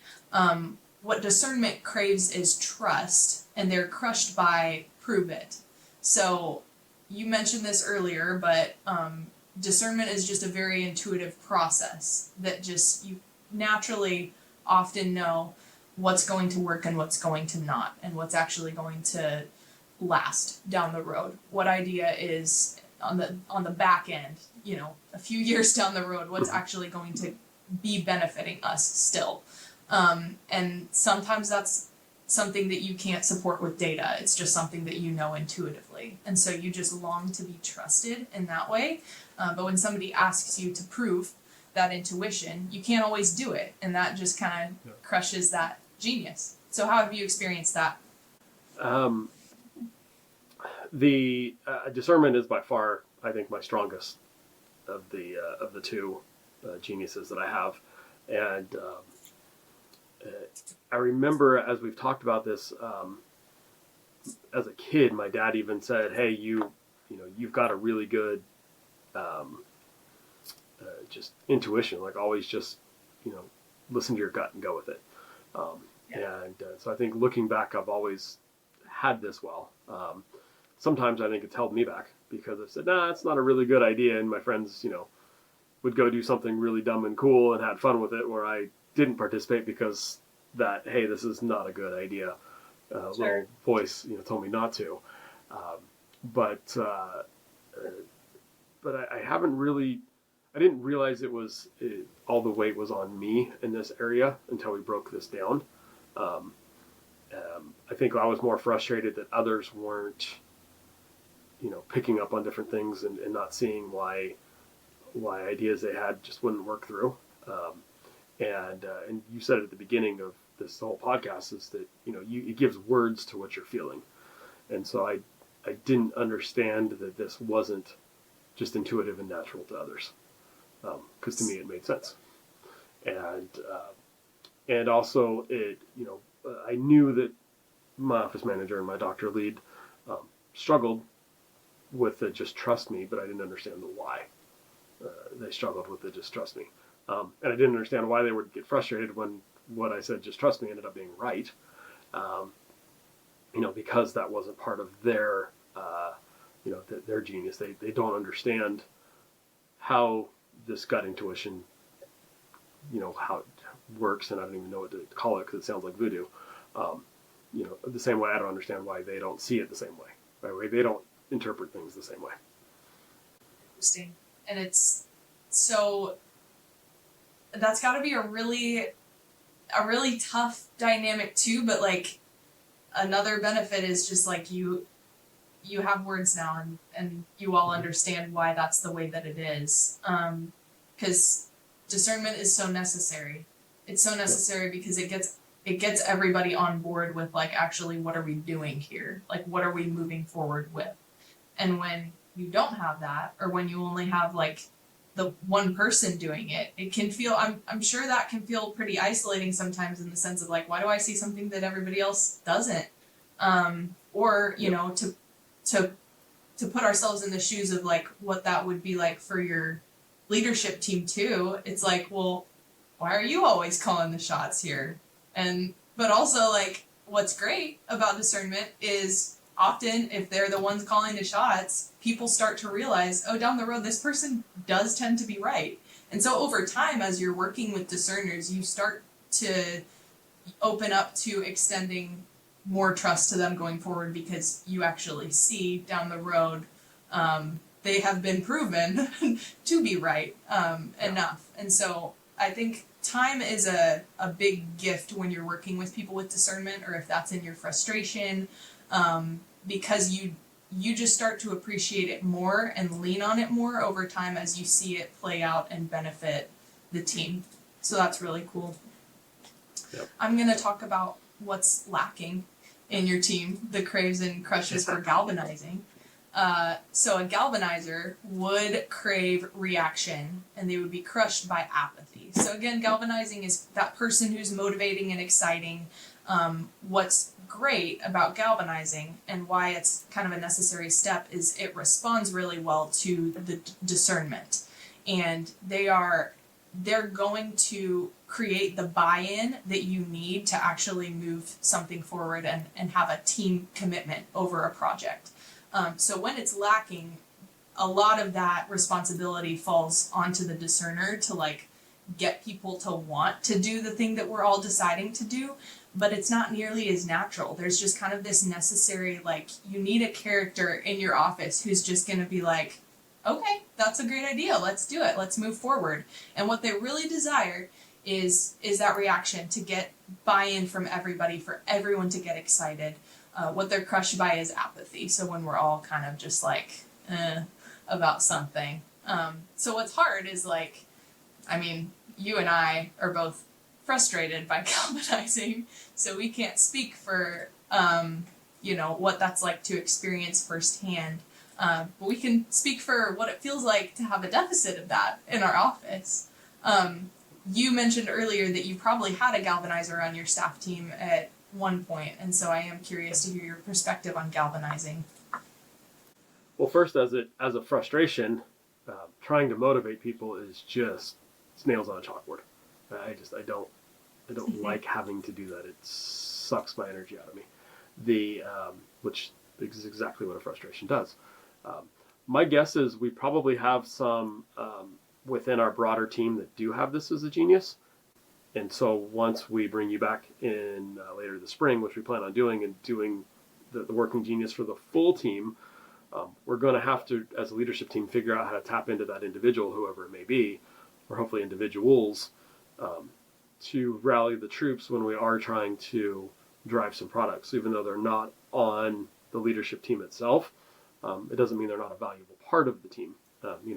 What discernment craves is trust, and they're crushed by prove it. So you mentioned this earlier, but discernment is just a very intuitive process that just you naturally often know what's going to work and what's going to not, and what's actually going to last down the road. What idea is on the back end, a few years down the road, what's actually going to be benefiting us still. And sometimes that's something that you can't support with data. It's just something that you know intuitively. And so you just long to be trusted in that way. But when somebody asks you to prove that intuition, you can't always do it. And that just kind of crushes that genius. So how have you experienced that? The discernment is by far, I think, my strongest of the two geniuses that I have, and I remember as we've talked about this as a kid, my dad even said, "Hey, you've got a really good just intuition. Like always, just listen to your gut and go with it." And so I think looking back, I've always had this well. Sometimes I think it's held me back because I've said, nah, it's not a really good idea. And my friends, would go do something really dumb and cool and had fun with it, where I didn't participate because hey, this is not a good idea. Little voice, told me not to. But I haven't really, I didn't realize all the weight was on me in this area until we broke this down. I think I was more frustrated that others weren't picking up on different things and not seeing why ideas they had just wouldn't work through. And you said at the beginning of this whole podcast is that it gives words to what you're feeling, and so I didn't understand that this wasn't just intuitive and natural to others, because to me it made sense, and also I knew that my office manager and my doctor lead struggled with the just trust me, but I didn't understand the why. They struggled with the just trust me. And I didn't understand why they would get frustrated when what I said, just trust me, ended up being right. Because that wasn't part of their, their genius. They don't understand how this gut intuition, how it works, and I don't even know what to call it because it sounds like voodoo. The same way I don't understand why they don't see it the same way. Right? They don't interpret things the same way. Interesting. And it's so, that's got to be a really tough dynamic too, but like another benefit is just like you have words now and you all understand why that's the way that it is. Because discernment is so necessary. It's so necessary because it gets everybody on board with like, actually, what are we doing here? Like, what are we moving forward with? And when you don't have that, or when you only have like the one person doing it, it can feel, I'm sure that can feel pretty isolating sometimes, in the sense of like, why do I see something that everybody else doesn't? Or, you know, to put ourselves in the shoes of like what that would be like for your leadership team too. It's like, well, why are you always calling the shots here? And but also, like, what's great about discernment is often, if they're the ones calling the shots, people start to realize, oh, down the road this person does tend to be right. And so over time, as you're working with discerners, you start to open up to extending more trust to them going forward, because you actually see down the road, they have been proven to be right enough. And so I think time is a big gift when you're working with people with discernment, or if that's in your frustration, because you just start to appreciate it more and lean on it more over time as you see it play out and benefit the team. So that's really cool. Yep. I'm going to talk about what's lacking in your team, the craves and crushes for galvanizing. So a galvanizer would crave reaction, and they would be crushed by apathy. So again, galvanizing is that person who's motivating and exciting. What's great about galvanizing, and why it's kind of a necessary step, is it responds really well to the discernment. And they're going to create the buy-in that you need to actually move something forward and have a team commitment over a project. So when it's lacking, a lot of that responsibility falls onto the discerner to like get people to want to do the thing that we're all deciding to do, but it's not nearly as natural. There's just kind of this necessary, like, you need a character in your office who's just going to be like, okay, that's a great idea, let's do it, let's move forward. And what they really desire is that reaction, to get buy-in from everybody, for everyone to get excited. What they're crushed by is apathy. So when we're all kind of just like, about something. So what's hard is like, I mean, you and I are both frustrated by galvanizing, so we can't speak for, you know, what that's like to experience firsthand. But we can speak for what it feels like to have a deficit of that in our office. You mentioned earlier that you probably had a galvanizer on your staff team at one point, and so I am curious to hear your perspective on galvanizing. Well, first, as a frustration, trying to motivate people is just nails on a chalkboard. I don't like having to do that. It sucks my energy out of me. Which is exactly what a frustration does. My guess is we probably have some within our broader team that do have this as a genius. And so once we bring you back in later this spring, which we plan on doing, and doing the working genius for the full team, we're going to have to, as a leadership team, figure out how to tap into that individual, whoever it may be, or hopefully individuals, to rally the troops when we are trying to drive some products. Even though they're not on the leadership team itself, it doesn't mean they're not a valuable part of the team.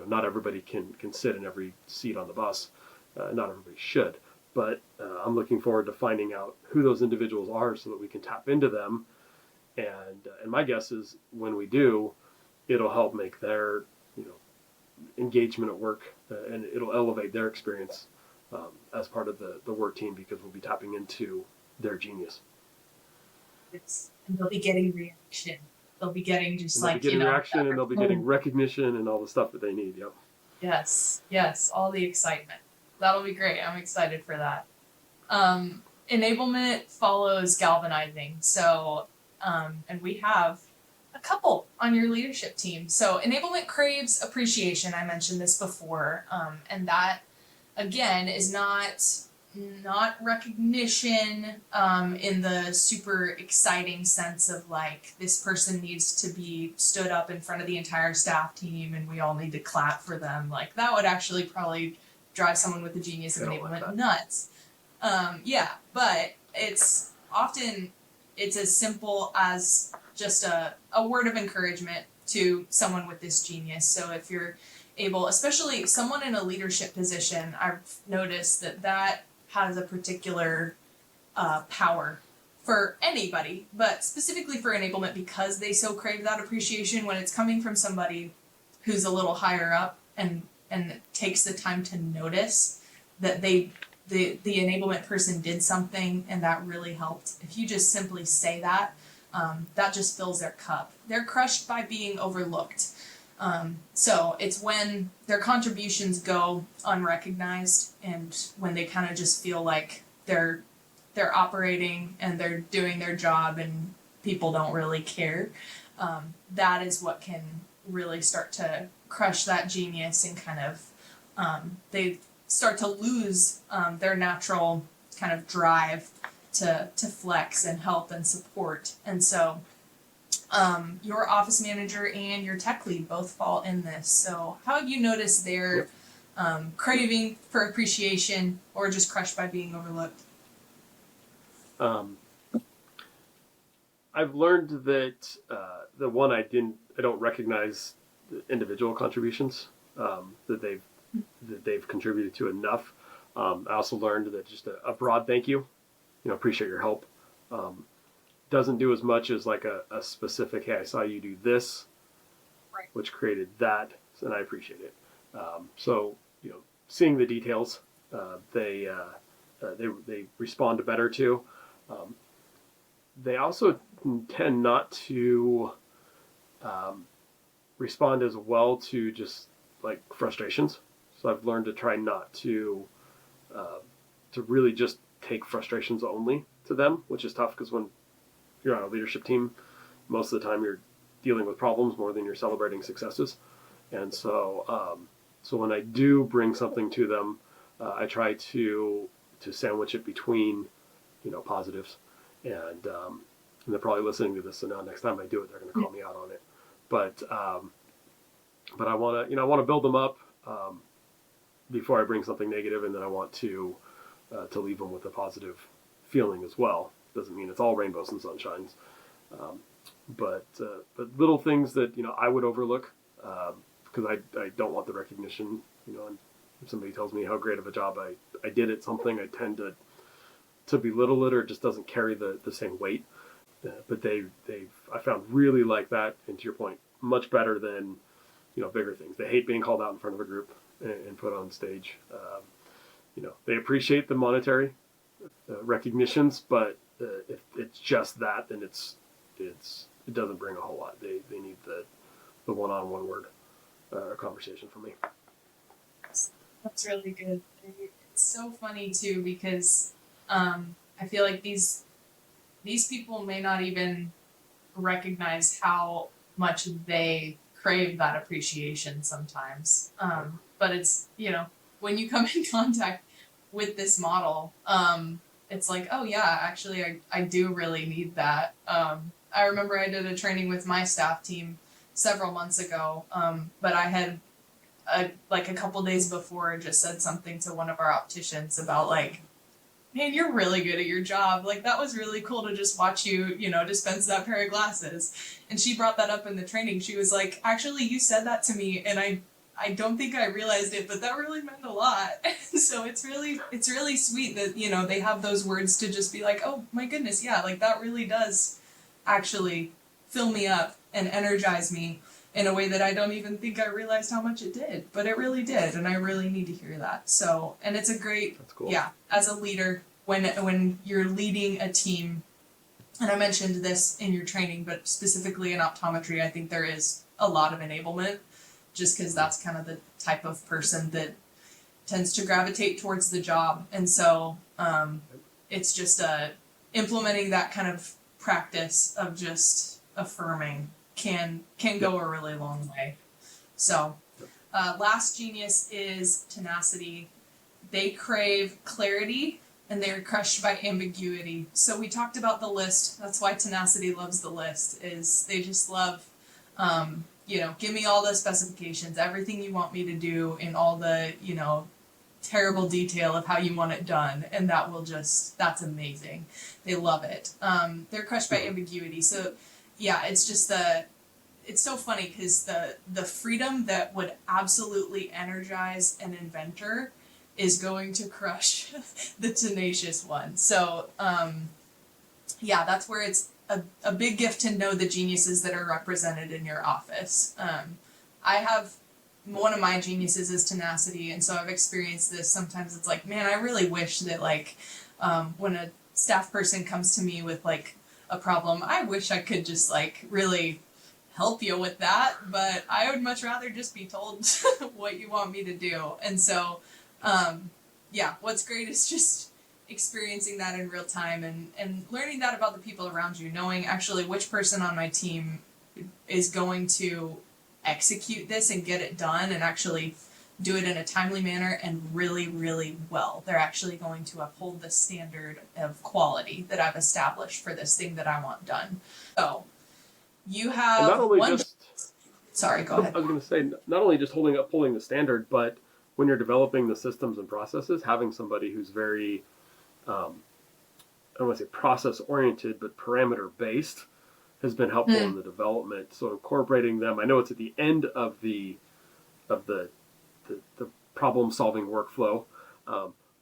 Not everybody can sit in every seat on the bus. Not everybody should. But I'm looking forward to finding out who those individuals are so that we can tap into them. And my guess is when we do, it'll help make their engagement at work, and it'll elevate their experience as part of the work team, because we'll be tapping into their genius. Yes. And they'll be getting reaction. They'll be getting just like, reaction, and they'll be getting recognition and all the stuff that they need. Yep. Yes, all the excitement. That'll be great. I'm excited for that. Enablement follows galvanizing. So, and we have a couple on your leadership team. So enablement craves appreciation. I mentioned this before. And that, again, is not recognition in the super exciting sense of like, this person needs to be stood up in front of the entire staff team and we all need to clap for them. Like, that would actually probably drive someone with the genius of enablement nuts. But it's often, it's as simple as just a word of encouragement to someone with this genius. So if you're able, especially someone in a leadership position, I've noticed that has a particular power for anybody, but specifically for enablement because they so crave that appreciation when it's coming from somebody who's a little higher up and takes the time to notice that the enablement person did something and that really helped. If you just simply say that, that just fills their cup. They're crushed by being overlooked. So it's when their contributions go unrecognized and when they kind of just feel like they're operating and they're doing their job and people don't really care. That is what can really start to crush that genius and kind of they start to lose their natural kind of drive to flex and help and support. And so your office manager and your tech lead both fall in this. So how have you noticed their craving for appreciation or just crushed by being overlooked? I've learned that the one I don't recognize the individual contributions that they've contributed to enough. I also learned that just a broad thank you, appreciate your help, doesn't do as much as like a specific, hey, I saw you do this, right, which created that, and I appreciate it. So seeing the details, they respond better to. They also tend not to respond as well to just like frustrations. So I've learned to try not to really just take frustrations only to them, which is tough because when you're on a leadership team, most of the time you're dealing with problems more than you're celebrating successes. And so, so when I do bring something to them, I try to sandwich it between, positives. And they're probably listening to this, so now next time I do it, they're going to call me out on it. But I want to build them up before I bring something negative, and then I want to leave them with a positive feeling as well. Doesn't mean it's all rainbows and sunshines, but little things that I would overlook because I don't want the recognition. And if somebody tells me how great of a job I did at something, I tend to belittle it, or it just doesn't carry the same weight. But I found really like that, and to your point, much better than bigger things. They hate being called out in front of a group and put on stage. They appreciate the monetary recognitions, but if it's just that, then it doesn't bring a whole lot. They need the one-on-one word conversation from me. That's really good. It's so funny too because I feel like these people may not even recognize how much they crave that appreciation sometimes. But it's, when you come in contact with this model, it's like, oh yeah, actually I do really need that. I remember I did a training with my staff team several months ago, but I had a couple days before just said something to one of our opticians about like, man, you're really good at your job. Like, that was really cool to just watch you, dispense that pair of glasses. And she brought that up in the training. She was like, actually, you said that to me, and I don't think I realized it, but that really meant a lot. So it's really sweet that, they have those words to just be like, oh my goodness, yeah, like that really does actually fill me up and energize me in a way that I don't even think I realized how much it did, but it really did, and I really need to hear that. So, and it's a great, That's cool. Yeah, as a leader, when you're leading a team, and I mentioned this in your training, but specifically in optometry, I think there is a lot of enablement, just because that's kind of the type of person that tends to gravitate towards the job, and so it's just implementing that kind of practice of just affirming can go a really long way. So last genius is tenacity. They crave clarity and they're crushed by ambiguity. So we talked about the list. That's why tenacity loves the list, is they just love, give me all the specifications, everything you want me to do in all the, terrible detail of how you want it done. And that's amazing. They love it. They're crushed by ambiguity. So yeah, it's just it's so funny because the freedom that would absolutely energize an inventor is going to crush the tenacious one. So yeah, that's where it's a big gift to know the geniuses that are represented in your office. I have one of my geniuses is Tenacity, and so I've experienced this. Sometimes it's like, man, I really wish that like when a staff person comes to me with like a problem, I wish I could just like really help you with that, but I would much rather just be told what you want me to do. And so yeah, what's great is just experiencing that in real time and learning that about the people around you, knowing actually which person on my team is going to execute this and get it done and actually do it in a timely manner and really, really well. They're actually going to uphold the standard of quality that I've established for this thing that I want done. So you have And not only one. just, Sorry, go ahead. I was going to say, not only just upholding the standard, but when you're developing the systems and processes, having somebody who's very, I don't want to say process oriented, but parameter based has been helpful in the development. So incorporating them, I know it's at the end of the problem solving workflow,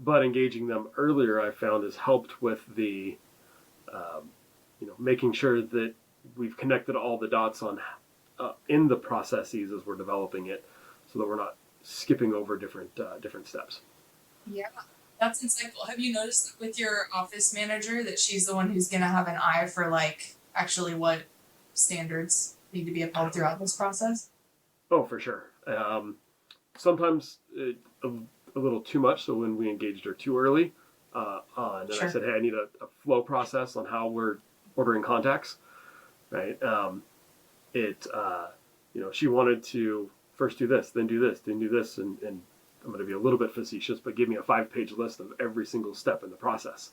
but engaging them earlier I found has helped with the making sure that we've connected all the dots on in the processes as we're developing it, so that we're not skipping over different steps. Yeah, that's insightful. Have you noticed with your office manager that she's the one who's going to have an eye for like actually what standards need to be upheld throughout this process? Oh, for sure. Sometimes a little too much. So when we engaged her too early and Sure. I said, hey, I need a flow process on how we're ordering contacts, right? She wanted to first do this, then do this, then do this, and I'm going to be a little bit facetious, but give me a 5-page list of every single step in the process.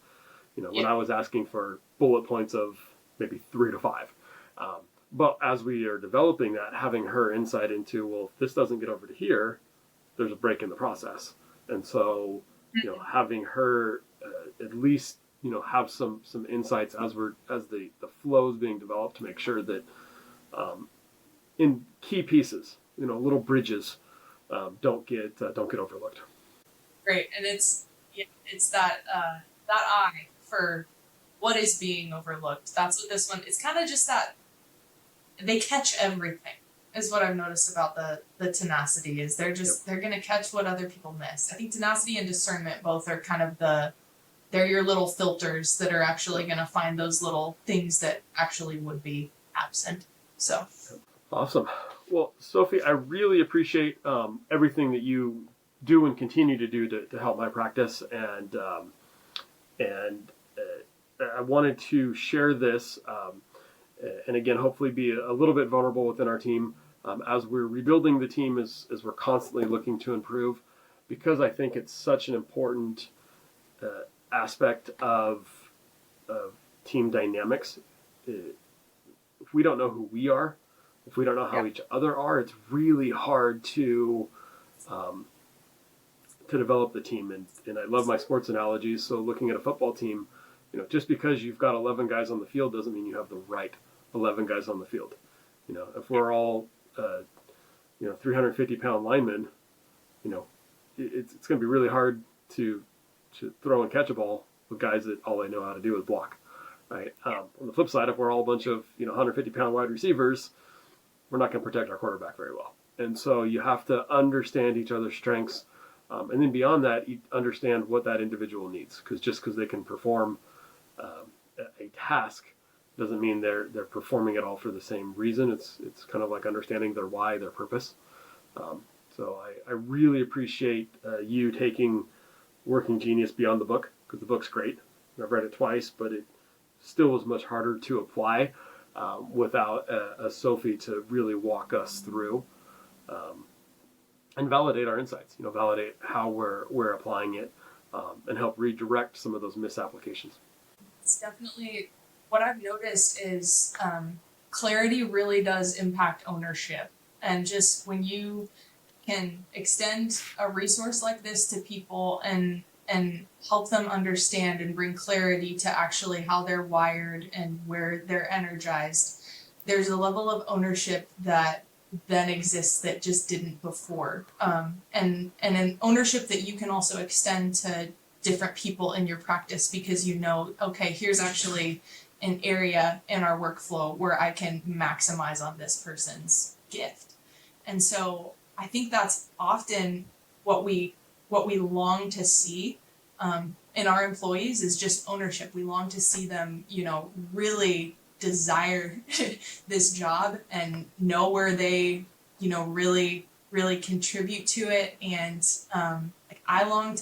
When I was asking for bullet points of maybe 3 to 5. But as we are developing that, having her insight into, well, if this doesn't get over to here, there's a break in the process. And so, having her at least, have some insights as the flow is being developed to make sure that in key pieces, little bridges don't get overlooked. Great, and it's that that eye for what is being overlooked. That's what this one. It's kind of just that they catch everything. Is what I've noticed about the Tenacity is they're gonna catch what other people miss. I think Tenacity and discernment both are kind of they're your little filters that are actually gonna find those little things that actually would be absent. So Awesome. Well, Sophie, I really appreciate everything that you do and continue to do to help my practice, and I wanted to share this, and again, hopefully be a little bit vulnerable within our team as we're rebuilding the team, as we're constantly looking to improve, because I think it's such an important aspect of team dynamics. If we don't know who we are, if we don't know how each other are, it's really hard to develop the team. And I love my sports analogies. So looking at a football team, just because you've got 11 guys on the field doesn't mean you have the right 11 guys on the field. If we're all 350-pound linemen, it's going to be really hard to throw and catch a ball with guys that all they know how to do is block. Right. On the flip side, if we're all a bunch of 150-pound wide receivers, we're not going to protect our quarterback very well. And so you have to understand each other's strengths, and then beyond that, you understand what that individual needs. Because just because they can perform a task doesn't mean they're performing it all for the same reason. It's kind of like understanding their why, their purpose. So I really appreciate you taking Working Genius beyond the book, because the book's great. I've read it twice, but it still was much harder to apply without a Sophie to really walk us through and validate our insights. Validate how we're applying it and help redirect some of those misapplications. it's definitely what I've noticed is clarity really does impact ownership, and just when you can extend a resource like this to people and help them understand and bring clarity to actually how they're wired and where they're energized, there's a level of ownership that then exists that just didn't before. And an ownership that you can also extend to different people in your practice, because you know, okay, here's actually an area in our workflow where I can maximize on this person's gift. And so I think that's often what we long to see in our employees, is just ownership. We long to see them, you know, really desire this job and know where they, you know, really contribute to it. And like, I long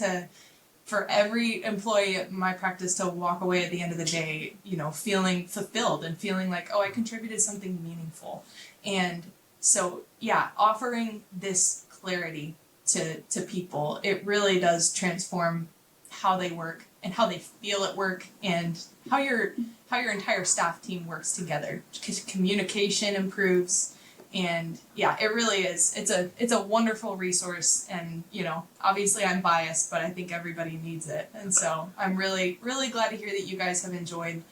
for every employee at my practice to walk away at the end of the day, you know, feeling fulfilled and feeling like, oh, I contributed something meaningful. And so, yeah, offering this clarity to people, it really does transform how they work and how they feel at work, and how your entire staff team works together, because communication improves. And yeah, it really is. It's a wonderful resource, and you know, obviously I'm biased, but I think everybody needs it. And so I'm really glad to hear that you guys have enjoyed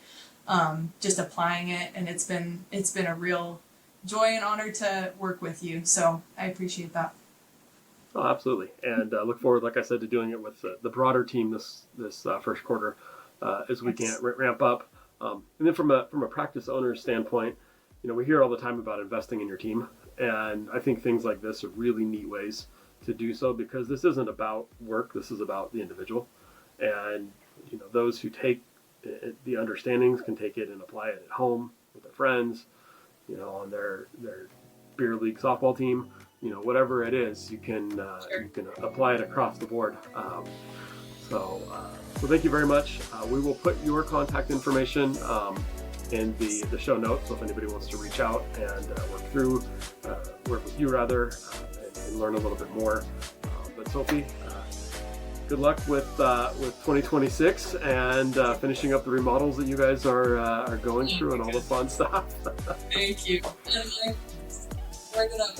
just applying it, and it's been a real joy and honor to work with you. So I appreciate that. Oh, absolutely, and look forward, like I said, to doing it with the broader team this first quarter as we can ramp up. And then from a practice owner standpoint, you know, we hear all the time about investing in your team, and I think things like this are really neat ways to do so, because this isn't about work, this is about the individual. And you know, those who take the understandings can take it and apply it at home with their friends, you know, on their beer league softball team, you know, whatever it is, you can apply it across the board. So thank you very much. We will put your contact information in the show notes, so if anybody wants to reach out and work with you rather, and learn a little bit more. But Sophie, good luck with 2026 and finishing up the remodels that you guys are going through, and all the fun stuff. Thank you. And work it up.